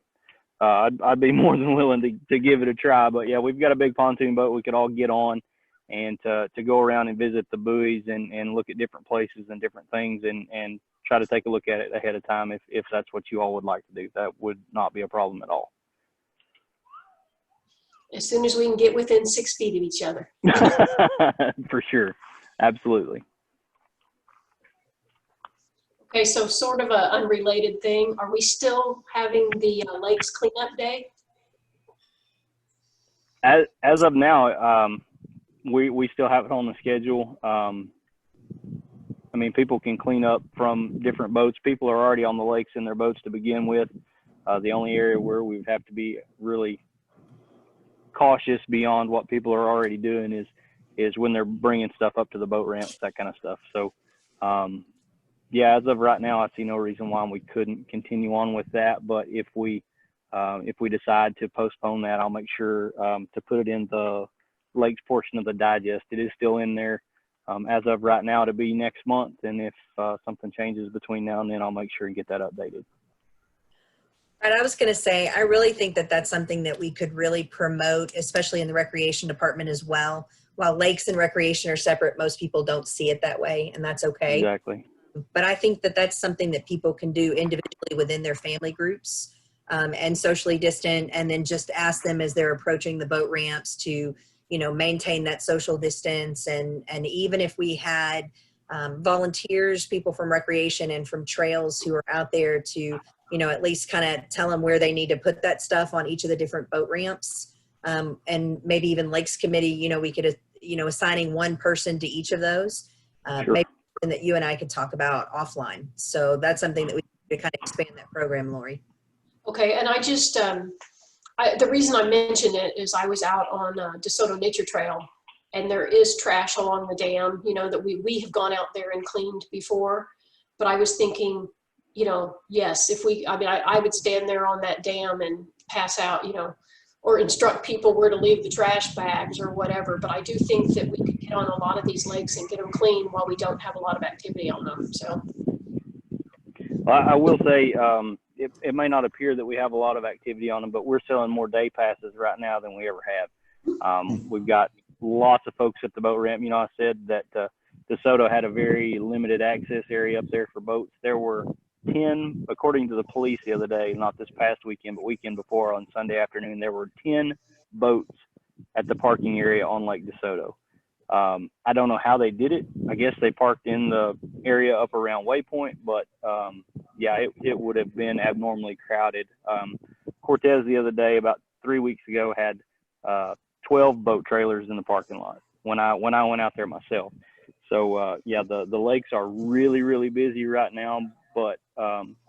I'd be more than willing to give it a try. But yeah, we've got a big pontoon boat we could all get on and to go around and visit the buoys and look at different places and different things and try to take a look at it ahead of time if that's what you all would like to do. That would not be a problem at all. As soon as we can get within 6 feet of each other. For sure. Absolutely. Okay, so sort of an unrelated thing. Are we still having the Lakes Cleanup Day? As of now, we still have it on the schedule. I mean, people can clean up from different boats. People are already on the lakes in their boats to begin with. The only area where we would have to be really cautious beyond what people are already doing is when they're bringing stuff up to the boat ramps, that kind of stuff. So, yeah, as of right now, I see no reason why we couldn't continue on with that. But if we decide to postpone that, I'll make sure to put it in the lakes portion of the digest. It is still in there as of right now to be next month. And if something changes between now and then, I'll make sure and get that updated. and I was going to say, I really think that that's something that we could really promote, especially in the recreation department as well. While lakes and recreation are separate, most people don't see it that way, and that's okay. Exactly. But I think that that's something that people can do individually within their family groups and socially distant, and then just ask them as they're approaching the boat ramps to, you know, maintain that social distance. And even if we had volunteers, people from recreation and from trails who are out there to, you know, at least kind of tell them where they need to put that stuff on each of the different boat ramps. And maybe even Lakes Committee, you know, we could, you know, assigning one person to each of those. Sure. Maybe that you and I could talk about offline. So that's something that we could kind of expand that program, Lori. Okay, and I just, the reason I mentioned it is I was out on DeSoto Nature Trail, and there is trash along the dam, you know, that we have gone out there and cleaned before. But I was thinking, you know, yes, if we, I mean, I would stand there on that dam and pass out, you know, or instruct people where to leave the trash bags or whatever. But I do think that we could get on a lot of these lakes and get them clean while we don't have a lot of activity on them, so. Well, I will say it may not appear that we have a lot of activity on them, but we're selling more day passes right now than we ever have. We've got lots of folks at the boat ramp. You know, I said that DeSoto had a very limited access area up there for boats. There were 10, according to the police the other day, not this past weekend, but weekend before on Sunday afternoon, there were 10 boats at the parking area on Lake DeSoto. I don't know how they did it. I guess they parked in the area up around Waypoint, but yeah, it would have been abnormally crowded. Cortez the other day, about 3 weeks ago, had 12 boat trailers in the parking lot when I went out there myself. So yeah, the lakes are really, really busy right now, but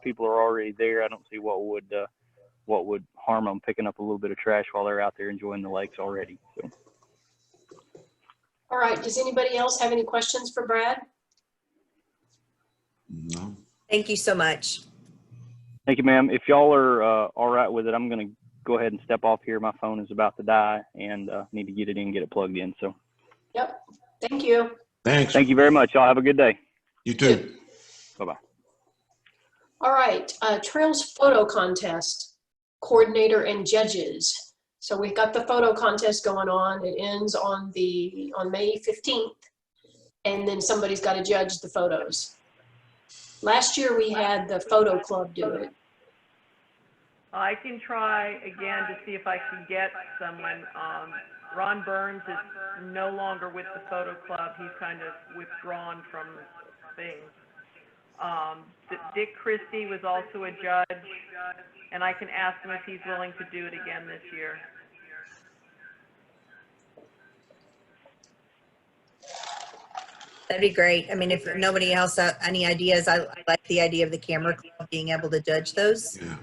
people are already there. I don't see what would harm them picking up a little bit of trash while they're out there enjoying the lakes already. So. All right, does anybody else have any questions for Brad? No. Thank you so much. Thank you, ma'am. If y'all are all right with it, I'm going to go ahead and step off here. My phone is about to die and need to get it in, get it plugged in. So Yep. Thank you. Thanks. thank you very much. Y'all have a good day. You too. Bye-bye. All right, Trails Photo Contest, coordinator and judges. So we've got the photo contest going on. It ends on May 15th, and then somebody's got to judge the photos. Last year we had the photo club do it. I can try again to see if I can get someone. Ron Burns is no longer with the photo club. He's kind of withdrawn from things. Dick Christie was also a judge, and I can ask him if he's willing to do it again this year. That'd be great. I mean, if nobody else has any ideas, I like the idea of the camera club being able to judge those. Yeah.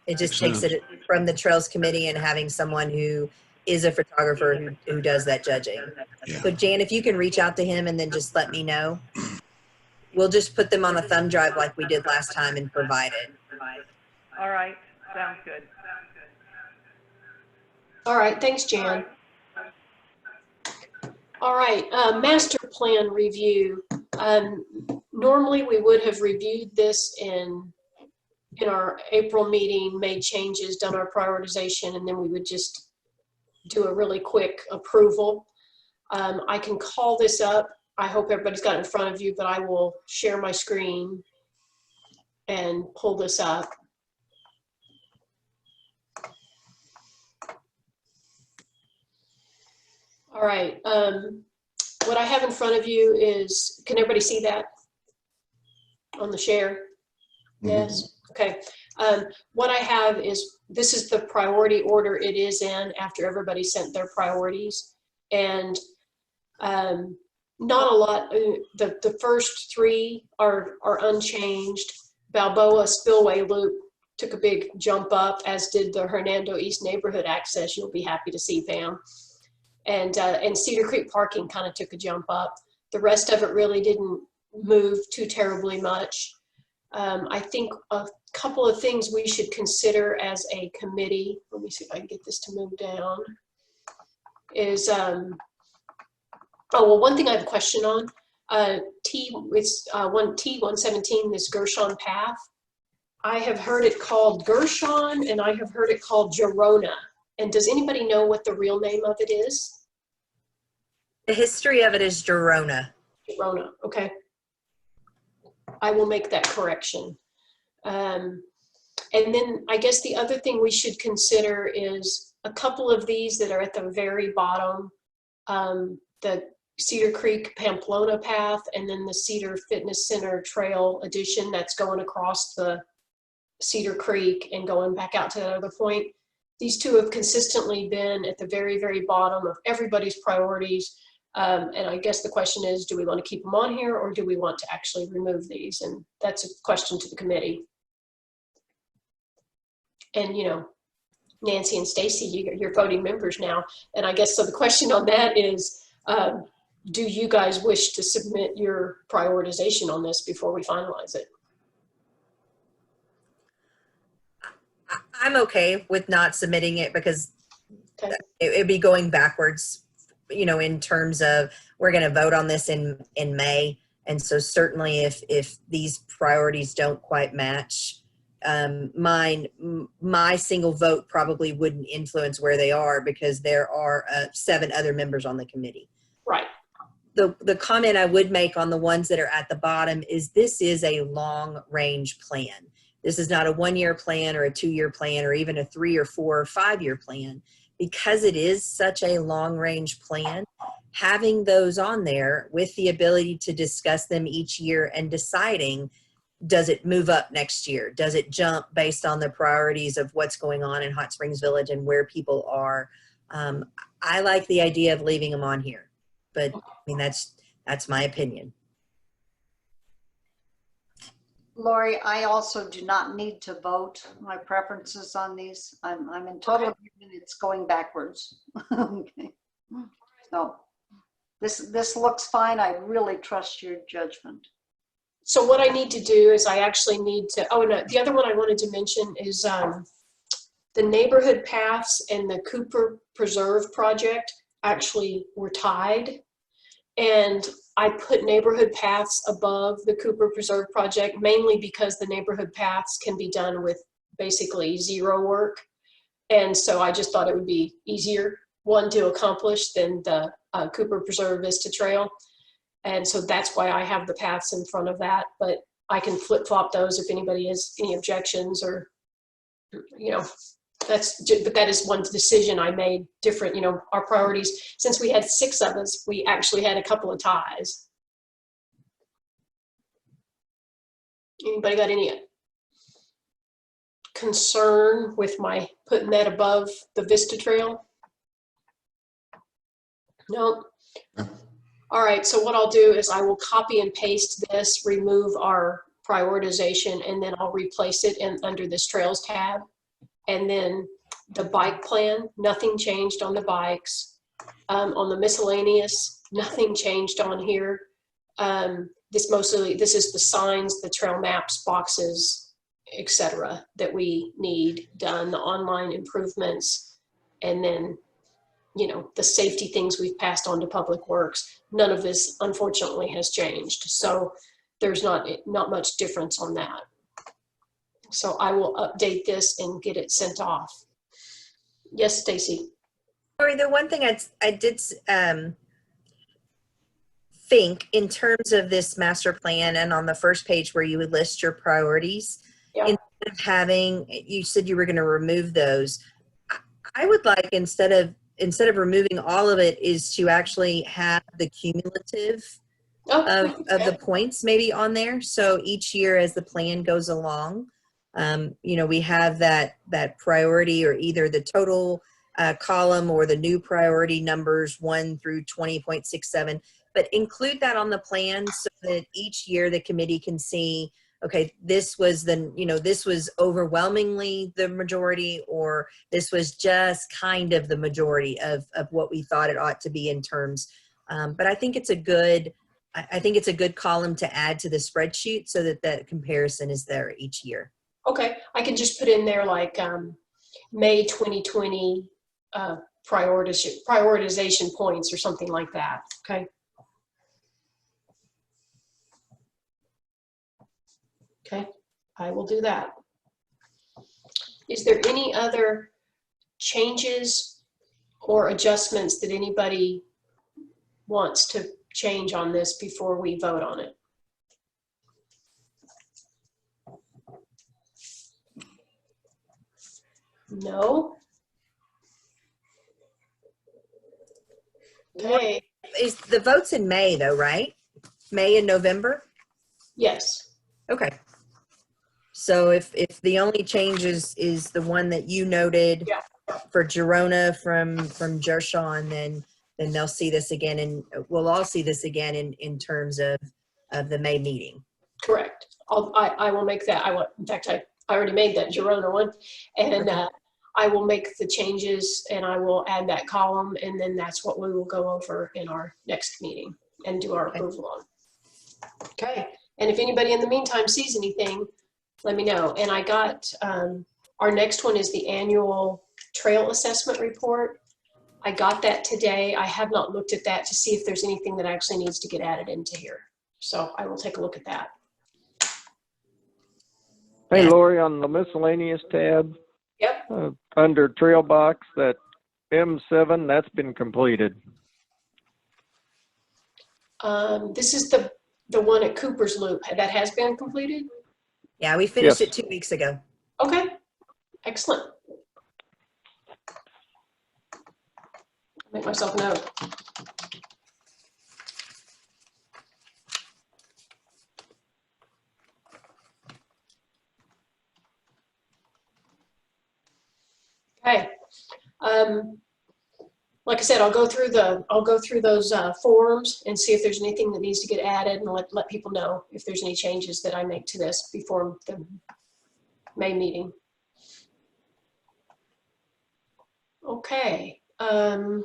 It just Makes takes it from the Trails Committee and having someone who is a photographer who does that judging. Yeah. So Jan, if you can reach out to him and then just let me know. We'll just put them on a thumb drive like we did last time and provide it. All right, sounds good. All right, thanks, Jan. All right, master plan review. Normally we would have reviewed this in our April meeting, made changes, done our prioritization, and then we would just do a really quick approval. I can call this up. I hope everybody's got it in front of you, but I will share my screen and pull this up. All right, what I have in front of you is, can everybody see that on the share? Yes, okay. What I have is, this is the priority order it is in after everybody sent their priorities. And not a lot, the first three are unchanged. Balboa Spillway Loop took a big jump up, as did the Hernando East Neighborhood Access. You'll be happy to see, Pam. And Cedar Creek Parking kind of took a jump up. The rest of it really didn't move too terribly much. I think a couple of things we should consider as a committee, let me see if I can get this to move down, is, one thing I have a question on, T117, this Gershon Path. I have heard it called Gershon and I have heard it called Gerona. And does anybody know what the real name of it is? The history of it is Gerona. Gerona, okay. I will make that correction. And then I guess the other thing we should consider is a couple of these that are at the very bottom, the Cedar Creek Pamplona Path, and then the Cedar Fitness Center Trail addition that's going across the Cedar Creek and going back out to that other point. These two have consistently been at the very, very bottom of everybody's priorities. And I guess the question is, do we want to keep them on here or do we want to actually remove these? And that's a question to the committee. And, you know, Nancy and Stacy, you're voting members now. And I guess so the question on that is, do you guys wish to submit your prioritization on this before we finalize it? I'm okay with not submitting it because Okay. it'd be going backwards, you know, in terms of we're going to vote on this in May. And so certainly if these priorities don't quite match, my single vote probably wouldn't influence where they are because there are 7 other members on the committee. Right. The comment I would make on the ones that are at the bottom is this is a long range plan. This is not a 1-year plan or a 2-year plan or even a 3 or 4 or 5-year plan. Because it is such a long range plan, having those on there with the ability to discuss them each year and deciding, does it move up next year? Does it jump based on the priorities of what's going on in Hot Springs Village and where people are? I like the idea of leaving them on here, but I mean, that's my opinion. Lori, I also do not need to vote my preferences on these. I'm in total agreement. It's going backwards. Okay. So this looks fine. I really trust your judgment. So what I need to do is I actually need to, oh, no, the other one I wanted to mention is the neighborhood paths and the Cooper Preserve project actually were tied. And I put neighborhood paths above the Cooper Preserve project, mainly because the neighborhood paths can be done with basically zero work. And so I just thought it would be easier, one, to accomplish than the Cooper Preserve Vista Trail. And so that's why I have the paths in front of that, but I can flip flop those if anybody has any objections or, you know, but that is one decision I made different, you know, our priorities. Since we had 6 of us, we actually had a couple of ties. Anybody got any concern with my putting that above the Vista Trail? No? All right, so what I'll do is I will copy and paste this, remove our prioritization, and then I'll replace it under this Trails tab. And then the bike plan, nothing changed on the bikes. On the miscellaneous, nothing changed on here. This is the signs, the trail maps, boxes, etc. that we need done, the online improvements, and then, you know, the safety things we've passed on to Public Works. None of this, unfortunately, has changed. So there's not much difference on that. So I will update this and get it sent off. Yes, Stacy. Lori, the one thing I did think in terms of this master plan and on the first page where you would list your priorities, Yeah. instead of having, you said you were going to remove those. I would like, instead of removing all of it, is to actually have the cumulative of the points maybe on there. So each year as the plan goes along, you know, we have that priority, or either the total column or the new priority numbers 1 through 20.67, but include that on the plan so that each year the committee can see, okay, this was this was overwhelmingly the majority, or this was just kind of the majority of what we thought it ought to be in terms. But I think it's a good column to add to the spreadsheet so that that comparison is there each year. Okay, I can just put in there like May 2020 prioritization points or something like that. Okay. Okay, I will do that. Is there any other changes or adjustments that anybody wants to change on this before we vote on it? No? Okay. Is the votes in May though, right? May and November? Yes. Okay. So if the only change is the one that you noted, Yeah. for Girona from Gershon, then they'll see this again, and we'll all see this again in terms of the May meeting. Correct. I will make that. In fact, I already made that Girona one, and I will make the changes and I will add that column, and then that's what we will go over in our next meeting and do our approval on. Okay. And if anybody in the meantime sees anything, let me know. And I got, our next one is the annual trail assessment report. I got that today. I have not looked at that to see if there's anything that actually needs to get added into here. So I will take a look at that. Hey, Lori, on the miscellaneous tab, Yep. under trail box, that M7, that's been completed. This is the one at Cooper's Loop that has been completed. Yeah, we finished Yes. it 2 weeks ago. Okay, excellent. Make myself a note. Okay. Like I said, I'll go through those forms and see if there's anything that needs to get added, and let people know if there's any changes that I make to this before the May meeting. Okay. The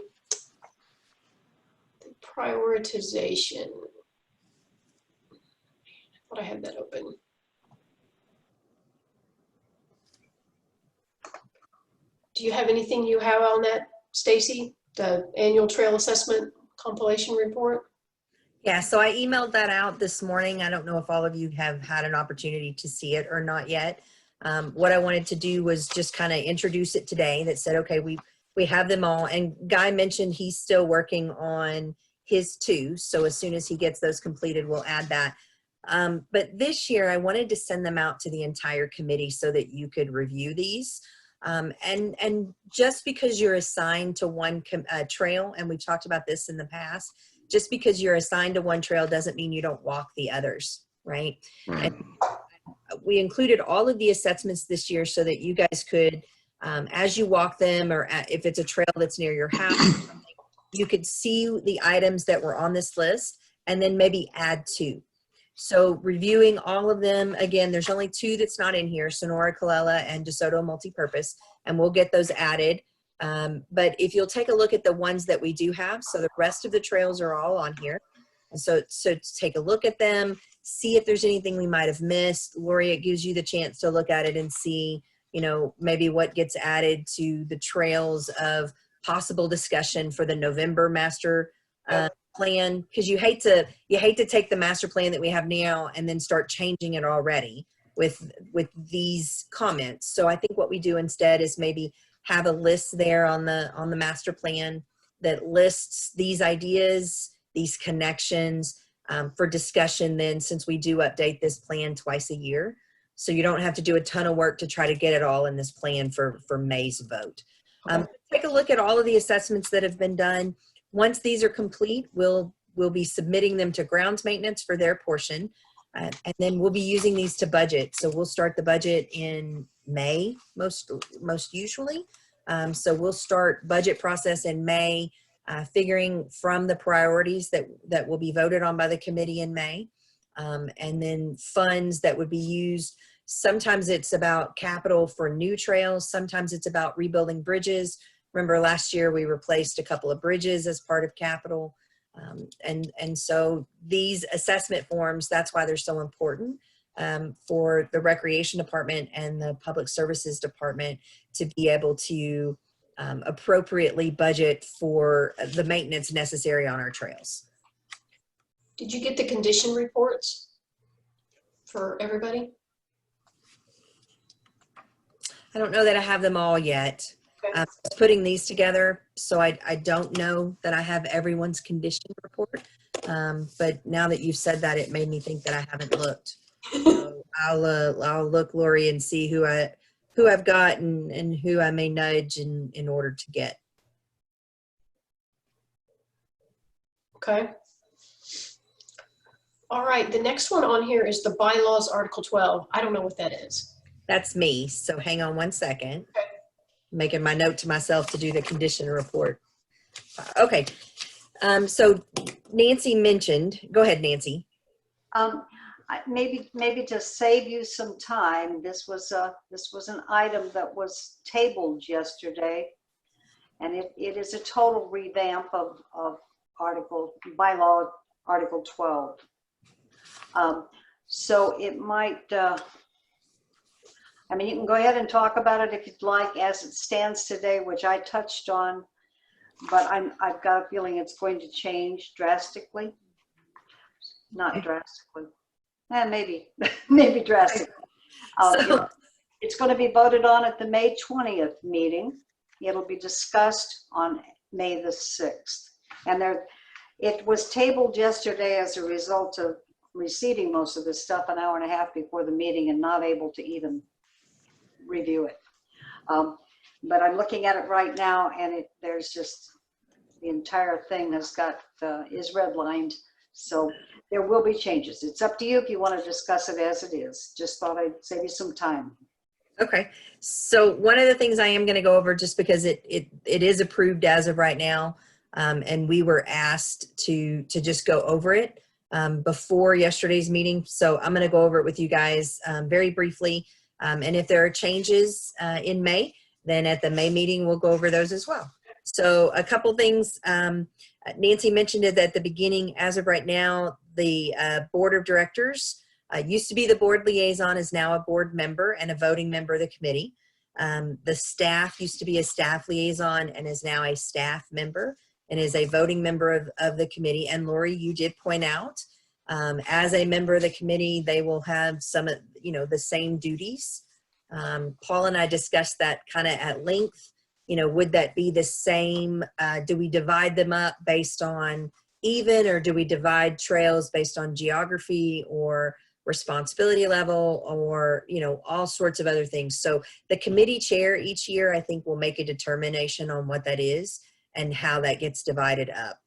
prioritization. Thought I had that open. Do you have anything you have on that, Stacy? The annual trail assessment compilation report? Yeah, so I emailed that out this morning. I don't know if all of you have had an opportunity to see it or not yet. What I wanted to do was just kind of introduce it today, that said, okay, we have them all. And Guy mentioned he's still working on his too. So as soon as he gets those completed, we'll add that. But this year I wanted to send them out to the entire committee so that you could review these. And just because you're assigned to one trail, and we've talked about this in the past, just because you're assigned to one trail doesn't mean you don't walk the others, right? And we included all of the assessments this year so that you guys could, as you walk them, or if it's a trail that's near your house, or something, you could see the items that were on this list and then maybe add to. So reviewing all of them, again, there's only 2 that's not in here, Sonora Colella and DeSoto Multipurpose, and we'll get those added. But if you'll take a look at the ones that we do have, so the rest of the trails are all on here. And so take a look at them, see if there's anything we might have missed. Lori, it gives you the chance to look at it and see, you know, maybe what gets added to the trails of possible discussion for the November master plan, because you hate to take the master plan that we have now and then start changing it already with these comments. So I think what we do instead is maybe have a list there on the master plan that lists these ideas, these connections for discussion then, since we do update this plan twice a year. So you don't have to do a ton of work to try to get it all in this plan for May's vote. Take a look at all of the assessments that have been done. Once these are complete, we'll be submitting them to grounds maintenance for their portion. And then we'll be using these to budget. So we'll start the budget in May, most usually. So we'll start budget process in May, figuring from the priorities that will be voted on by the committee in May. And then funds that would be used. Sometimes it's about capital for new trails. Sometimes it's about rebuilding bridges. Remember last year we replaced a couple of bridges as part of capital. And so these assessment forms, that's why they're so important for the recreation department and the public services department to be able to appropriately budget for the maintenance necessary on our trails. Did you get the condition reports for everybody? I don't know that I have them all yet. Okay. I'm just putting these together, so I don't know that I have everyone's condition report. But now that you've said that, it made me think that I haven't looked. So I'll look, Lori, and see who I've got and who I may nudge in order to get. Okay. All right, the next one on here is the bylaws, Article 12. I don't know what that is. That's me. So hang on one second. Okay. Making my note to myself to do the condition report. Okay. So Nancy mentioned, go ahead, Nancy. Maybe to save you some time, this was an item that was tabled yesterday, and it is a total revamp of bylaw Article 12. So it might, I mean, you can go ahead and talk about it if you'd like as it stands today, which I touched on, but I've got a feeling it's going to change drastically. Not drastically. Maybe drastically. It's going to be voted on at the May 20th meeting. It'll be discussed on May the 6th. And it was tabled yesterday as a result of receiving most of this stuff an hour and a half before the meeting and not able to even review it. But I'm looking at it right now, and there's just the entire thing is redlined. So there will be changes. It's up to you if you want to discuss it as it is. Just thought I'd save you some time. Okay. So one of the things I am going to go over, just because it is approved as of right now, and we were asked to just go over it before yesterday's meeting. So I'm going to go over it with you guys very briefly. And if there are changes in May, then at the May meeting, we'll go over those as well. So a couple things, Nancy mentioned it at the beginning. As of right now, the board of directors Used to be the board liaison, is now a board member and a voting member of the committee. The staff used to be a staff liaison and is now a staff member and is a voting member of the committee. And Lori, you did point out, as a member of the committee, they will have some, the same duties. Paul and I discussed that kind of at length. Would that be the same? Do we divide them up based on even, or do we divide trails based on geography or responsibility level, or all sorts of other things? So the committee chair each year, I think, will make a determination on what that is and how that gets divided up.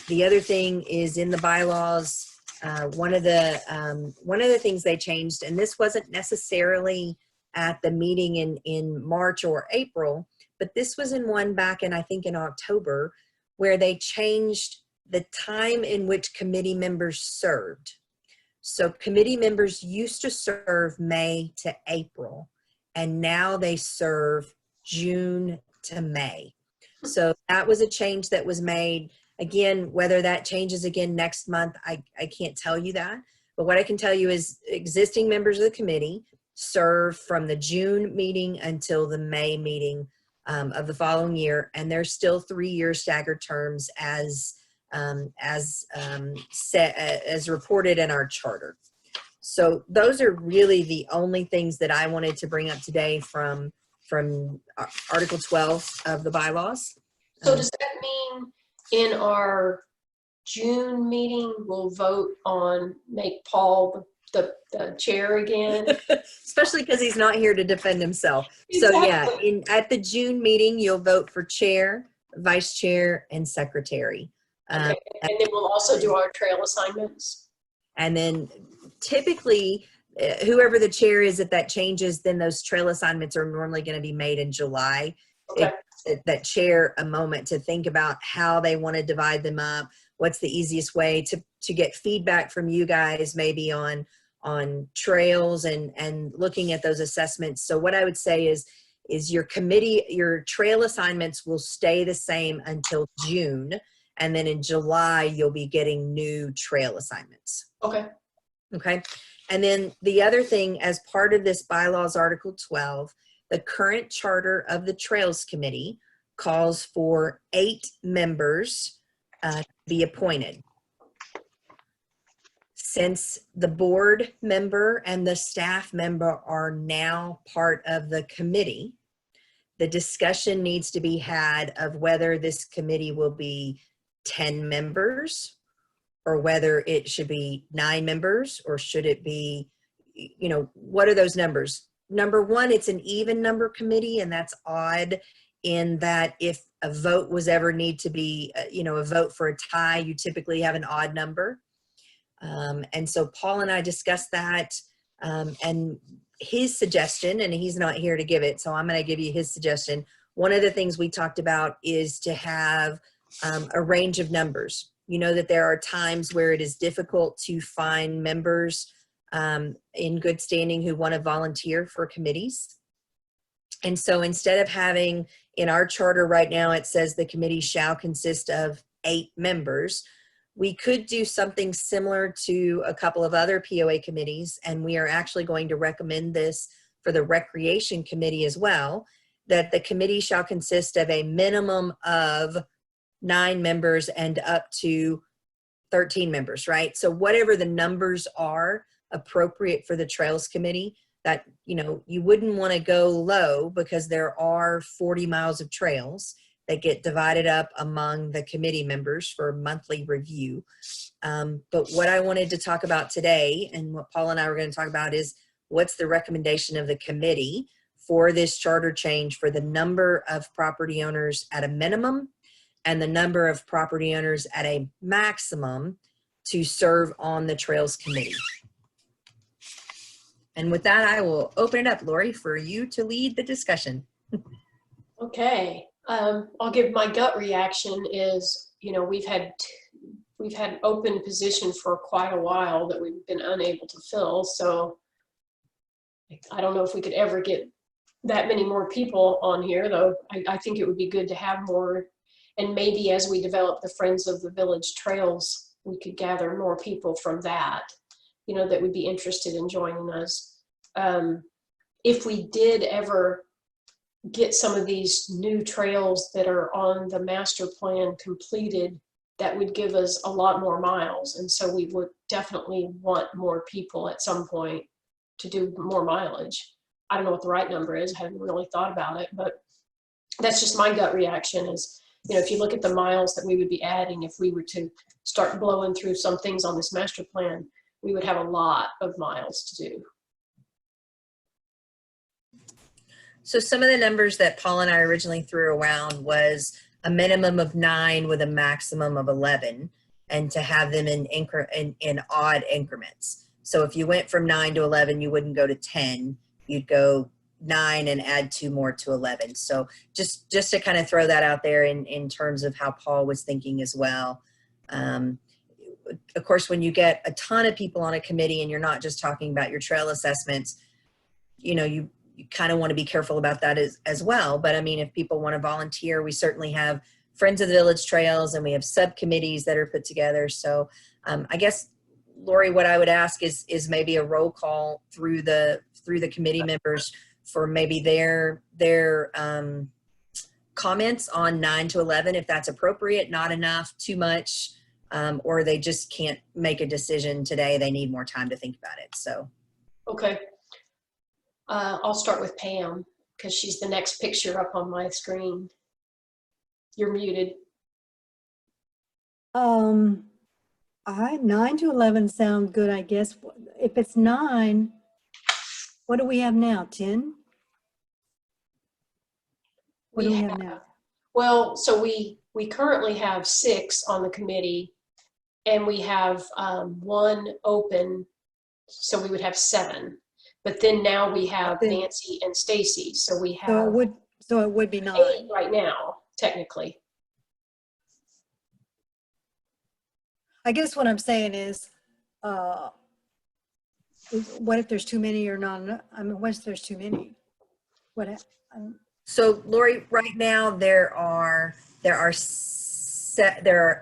The other thing is in the bylaws, one of the things they changed, and this wasn't necessarily at the meeting in March or April, but this was in one back in, I think, in October, where they changed the time in which committee members served. So committee members used to serve May to April, and now they serve June to May. So that was a change that was made. Again, whether that changes again next month, I can't tell you that. But what I can tell you is existing members of the committee serve from the June meeting until the May meeting of the following year, and there's still 3-year staggered terms as reported in our charter. So those are really the only things that I wanted to bring up today from Article 12 of the bylaws. So does that mean in our June meeting, we'll vote on make Paul the chair again? Especially because he's not here to defend himself. Exactly. So yeah, at the June meeting, you'll vote for chair, vice chair, and secretary. Okay. And then we'll also do our trail assignments. And then typically, whoever the chair is, if that changes, then those trail assignments are normally going to be made in July. Okay. That chair a moment to think about how they want to divide them up. What's the easiest way to get feedback from you guys, maybe on trails and looking at those assessments. So what I would say is your trail assignments will stay the same until June. And then in July, you'll be getting new trail assignments. Okay. Okay. And then the other thing, as part of this bylaws Article 12, the current charter of the Trails Committee calls for 8 members to be appointed. Since the board member and the staff member are now part of the committee, the discussion needs to be had of whether this committee will be 10 members or whether it should be 9 members, or should it be, what are those numbers? Number one, it's an even number committee, and that's odd in that if a vote was ever need to be, a vote for a tie, you typically have an odd number. And so Paul and I discussed that, and his suggestion, and he's not here to give it, so I'm going to give you his suggestion. One of the things we talked about is to have a range of numbers. You know that there are times where it is difficult to find members in good standing who want to volunteer for committees. And so instead of having, in our charter right now, it says the committee shall consist of 8 members. We could do something similar to a couple of other POA committees, and we are actually going to recommend this for the Recreation Committee as well, that the committee shall consist of a minimum of 9 members and up to 13 members, right? So whatever the numbers are appropriate for the Trails Committee, that, you wouldn't want to go low because there are 40 miles of trails that get divided up among the committee members for monthly review. But what I wanted to talk about today, and what Paul and I were going to talk about, is what's the recommendation of the committee for this charter change for the number of property owners at a minimum and the number of property owners at a maximum to serve on the Trails Committee. And with that, I will open it up, Lori, for you to lead the discussion. Okay. I'll give my gut reaction is, we've had open position for quite a while that we've been unable to fill. So I don't know if we could ever get that many more people on here, though. I think it would be good to have more. And maybe as we develop the Friends of the Village Trails, we could gather more people from that. that would be interested in joining us. If we did ever get some of these new trails that are on the master plan completed, that would give us a lot more miles. And so we would definitely want more people at some point to do more mileage. I don't know what the right number is. I haven't really thought about it, but that's just my gut reaction is, if you look at the miles that we would be adding, if we were to start blowing through some things on this master plan, we would have a lot of miles to do. So some of the numbers that Paul and I originally threw around was a minimum of 9 with a maximum of 11, and to have them in odd increments. So if you went from 9 to 11, you wouldn't go to 10. You'd go 9 and add 2 more to 11. So just to kind of throw that out there in terms of how Paul was thinking as well. Of course, when you get a ton of people on a committee and you're not just talking about your trail assessments, you kind of want to be careful about that as well. But I mean, if people want to volunteer, we certainly have Friends of the Village Trails, and we have subcommittees that are put together. So I guess, Lori, what I would ask is maybe a roll call through the committee members for maybe their comments on 9 to 11, if that's appropriate, not enough, too much, or they just can't make a decision today. They need more time to think about it. So. Okay. I'll start with Pam because she's the next picture up on my screen. You're muted. 9 to 11 sound good, I guess. If it's 9, what do we have now? 10? What do we have now? Well, so we currently have 6 on the committee, and we have 1 open, so we would have 7. But then now we have Nancy and Stacy, so we have So it would be 9 8 right now, technically. I guess what I'm saying is, what if there's too many or not enough? I mean, what if there's too many? So Lori, right now there are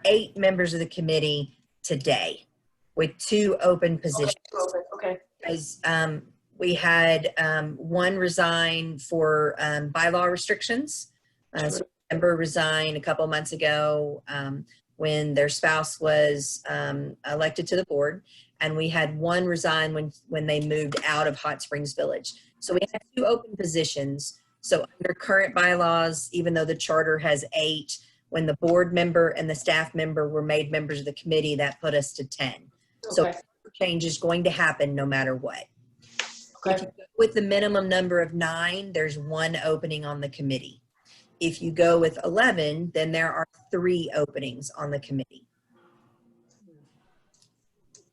8 members of the committee today with 2 open positions. Okay. As we had 1 resign for bylaw restrictions. So a member resigned a couple of months ago when their spouse was elected to the board, and we had 1 resign when they moved out of Hot Springs Village. So we had 2 open positions. So under current bylaws, even though the charter has 8, when the board member and the staff member were made members of the committee, that put us to 10. Okay. So change is going to happen no matter what. Okay. If you go with the minimum number of 9, there's 1 opening on the committee. If you go with 11, then there are 3 openings on the committee.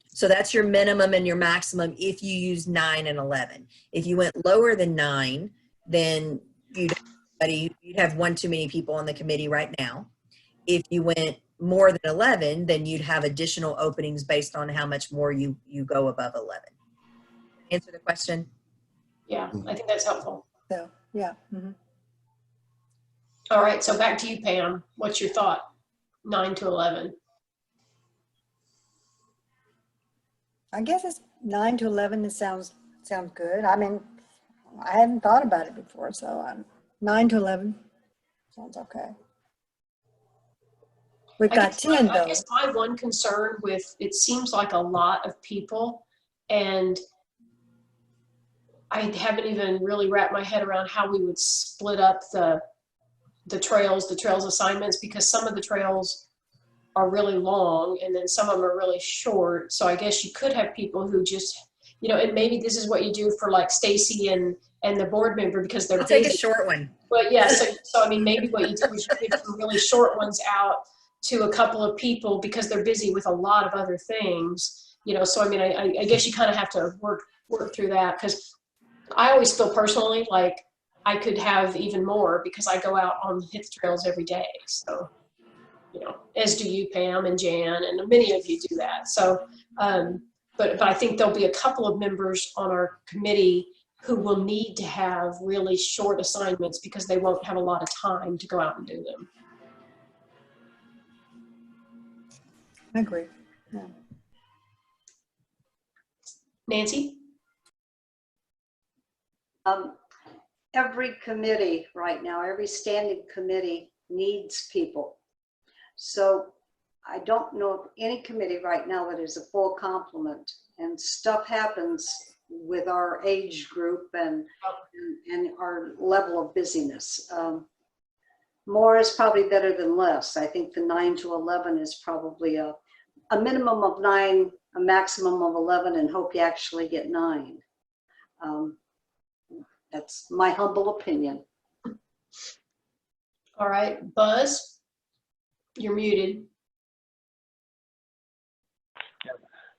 So that's your minimum and your maximum if you use 9 and 11. If you went lower than 9, then you'd have 1 too many people on the committee right now. If you went more than 11, then you'd have additional openings based on how much more you go above 11. Answer the question? Yeah, I think that's helpful. So, yeah. Mm-hmm. All right, so back to you, Pam. What's your thought? 9 to 11. I guess it's 9 to 11. It sounds good. I mean, I hadn't thought about it before, so 9 to 11 sounds okay. We've got 10 I though. guess my one concern with it seems like a lot of people, and I haven't even really wrapped my head around how we would split up the trails assignments, because some of the trails are really long and then some of them are really short. So I guess you could have people who just, and maybe this is what you do for like Stacy and the board member because they're I'll busy. take a short one. But yeah, so I mean, maybe what you do is you give some really short ones out to a couple of people because they're busy with a lot of other things, so I mean, I guess you kind of have to work through that, because I always feel personally like I could have even more because I go out on hit the trails every day. So, as do you, Pam and Jan, and many of you do that. So, but I think there'll be a couple of members on our committee who will need to have really short assignments because they won't have a lot of time to go out and do them. I agree. Yeah. Nancy? Every committee right now, every standing committee needs people. So I don't know of any committee right now that is a full complement, and stuff happens with our age group and our level of busyness. More is probably better than less. I think the 9 to 11 is probably a minimum of 9, a maximum of 11, and hope you actually get 9. That's my humble opinion. All right, Buzz, you're muted.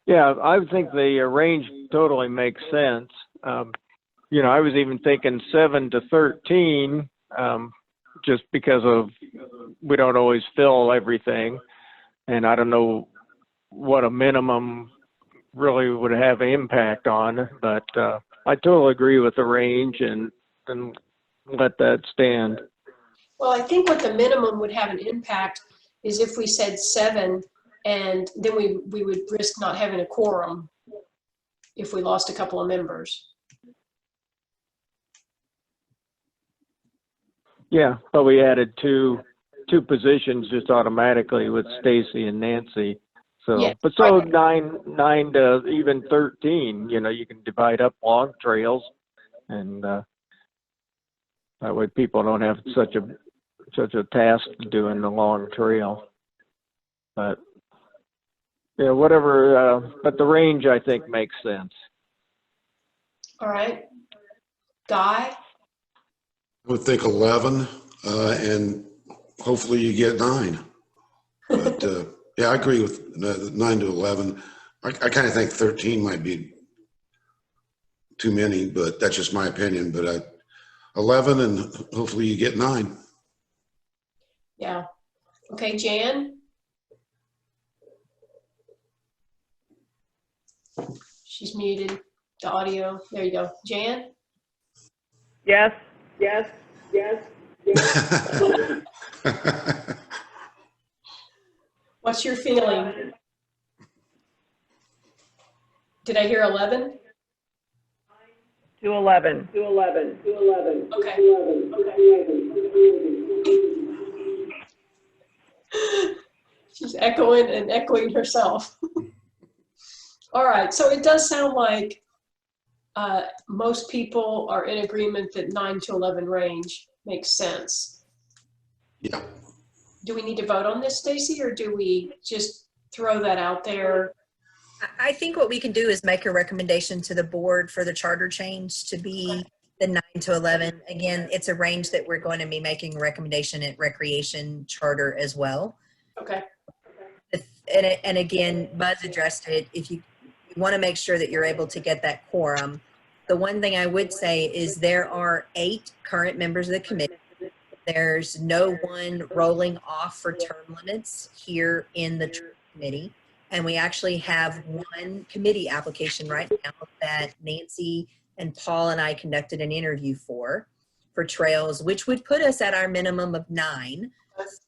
Yeah, I would think the range totally makes sense. You know, I was even thinking 7 to 13, just because of we don't always fill everything, and I don't know what a minimum really would have an impact on, but I totally agree with the range and let that stand. Well, I think what the minimum would have an impact is if we said 7, and then we would risk not having a quorum if we lost a couple of members. Yeah, but we added two positions just automatically with Stacy and Nancy. So, Yeah, but so 9 to even 13, you know, you can divide up long trails, and that way people don't have such a task doing the long trail. But yeah, whatever. But the range I think makes sense. All right. Guy? I would think 11, and hopefully you get 9. But yeah, I agree with 9 to 11. I kind of think 13 might be too many, but that's just my opinion. But 11, and hopefully you get 9. Yeah. Okay, Jan? She's muted. The audio. There you go. Jan? Yes, yes, yes, yes. What's your feeling? Did I hear 11? To 11. To 11. To 11. Okay. She's echoing and echoing herself. All right, so it does sound like most people are in agreement that 9 to 11 range makes sense. Yeah. Do we need to vote on this, Stacy, or do we just throw that out there? I think what we can do is make a recommendation to the board for the charter change to be the 9 to 11. Again, it's a range that we're going to be making a recommendation at recreation charter as well. Okay. And again, Buzz addressed it. If you want to make sure that you're able to get that quorum, the one thing I would say is there are 8 current members of the committee. There's no one rolling off for term limits here in the committee. And we actually have one committee application right now that Nancy and Paul and I conducted an interview for trails, which would put us at our minimum of 9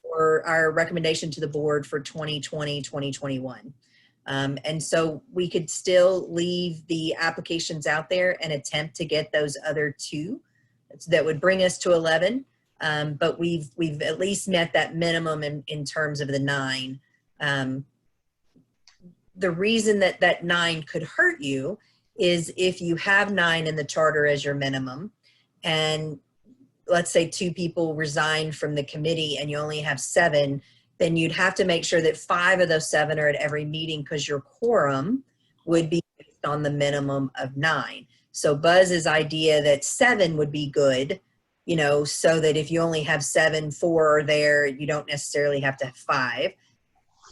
for our recommendation to the board for 2020, 2021. And so we could still leave the applications out there and attempt to get those other 2 that would bring us to 11. But we've at least met that minimum in terms of the 9. The reason that 9 could hurt you is if you have 9 in the charter as your minimum, and let's say 2 people resign from the committee and you only have 7, then you'd have to make sure that 5 of those 7 are at every meeting, because your quorum would be based on the minimum of 9. So Buzz's idea that 7 would be good, you know, so that if you only have 7, 4 are there, you don't necessarily have to have 5.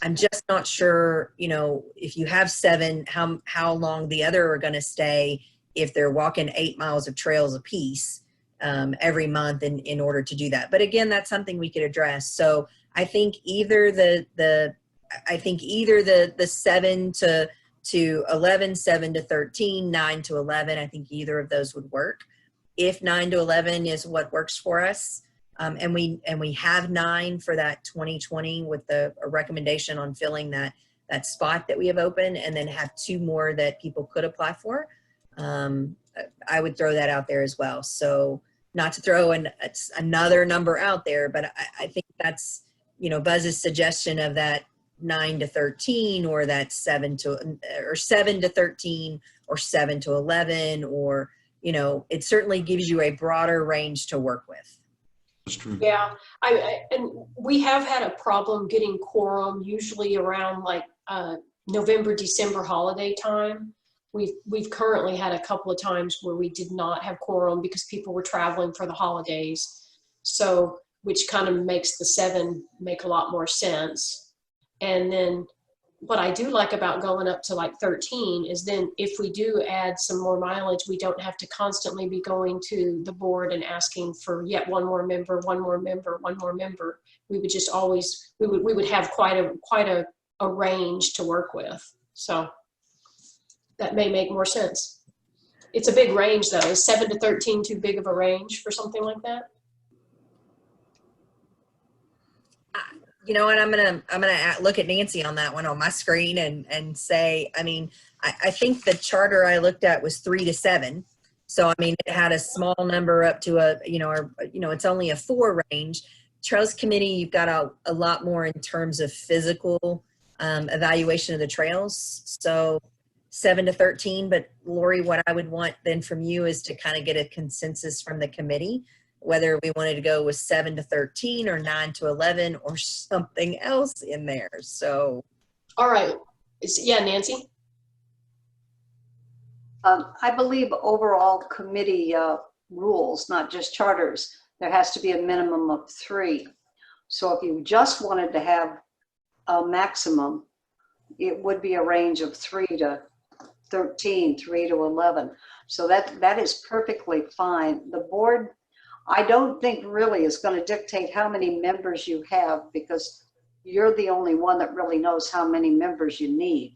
I'm just not sure, you know, if you have 7, how long the other are going to stay if they're walking 8 miles of trails apiece every month in order to do that. But again, that's something we could address. So I think either the 7 to 11, 7 to 13, 9 to 11, I think either of those would work. If 9 to 11 is what works for us, and we have 9 for that 2020 with a recommendation on filling that that spot that we have open, and then have 2 more that people could apply for. I would throw that out there as well. So not to throw another number out there, but I think that's, you know, Buzz's suggestion of that 9 to 13, or that 7 to 13, or 7 to 11, or, you know, it certainly gives you a broader range to work with. That's true. Yeah, and we have had a problem getting quorum usually around like November, December holiday time. We've currently had a couple of times where we did not have quorum because people were traveling for the holidays. So, which kind of makes the 7 make a lot more sense. And then what I do like about going up to like 13 is then if we do add some more mileage, we don't have to constantly be going to the board and asking for yet one more member, one more member, one more member. We would just always, we would have quite a range to work with. So that may make more sense. It's a big range though. Is 7 to 13 too big of a range for something like that? You know what, I'm gonna look at Nancy on that one on my screen and say, I mean, I think the charter I looked at was 3 to 7. So, I mean, it had a small number up to it's only a 4 range. Trails Committee, you've got a lot more in terms of physical evaluation of the trails. So 7 to 13, but Lori, what I would want then from you is to kind of get a consensus from the committee, whether we wanted to go with 7 to 13 or 9 to 11 or something else in there. So. All right. Yeah, Nancy? I believe overall committee rules, not just charters, there has to be a minimum of 3. So if you just wanted to have a maximum, it would be a range of 3 to 13, 3 to 11. So that is perfectly fine. The board, I don't think really is going to dictate how many members you have, because you're the only one that really knows how many members you need,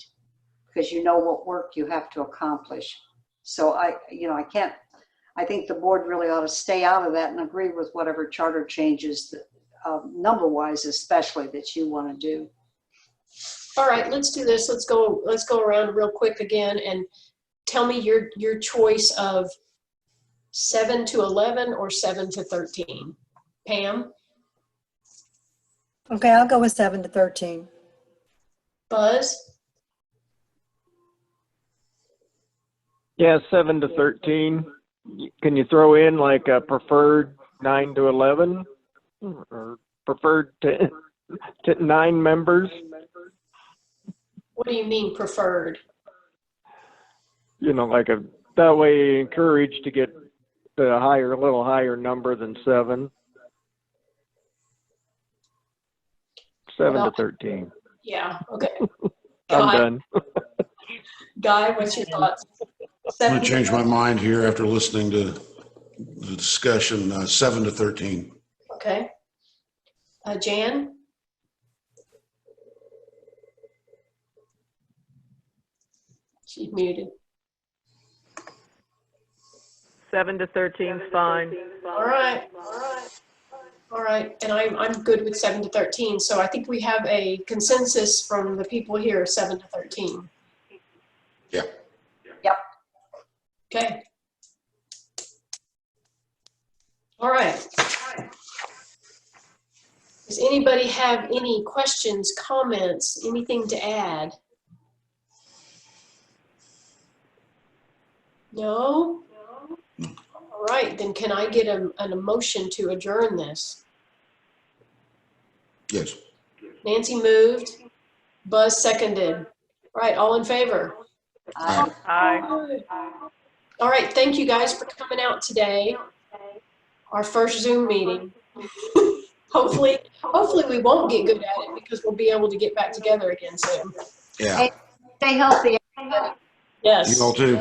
because you know what work you have to accomplish. So I think the board really ought to stay out of that and agree with whatever charter changes, number-wise especially, that you want to do. All right, let's do this. Let's go around real quick again and tell me your choice of 7 to 11 or 7 to 13. Pam? Okay, I'll go with 7 to 13. Buzz? Yeah, 7 to 13. Can you throw in like a preferred 9 to 11 or preferred to 9 members? What do you mean preferred? You know, like that way encouraged to get the a little higher number than 7. 7 to 13. Yeah, okay. I'm done. Guy, what's your thoughts? I'm going to change my mind here after listening to the discussion. 7 to 13. Okay. Jan? She's muted. 7 to 13 is fine. All right. All right, and I'm good with 7 to 13. So I think we have a consensus from the people here, 7 to 13. Yeah. Yep. Okay. All right. Does anybody have any questions, comments, anything to add? No? All right, then can I get an motion to adjourn this? Yes. Nancy moved, Buzz seconded. All right, all in favor? Aye. All right, thank you guys for coming out today. Our first Zoom meeting. Hopefully we won't get good at it because we'll be able to get back together again soon. Yeah. Stay healthy. Yes. You all too.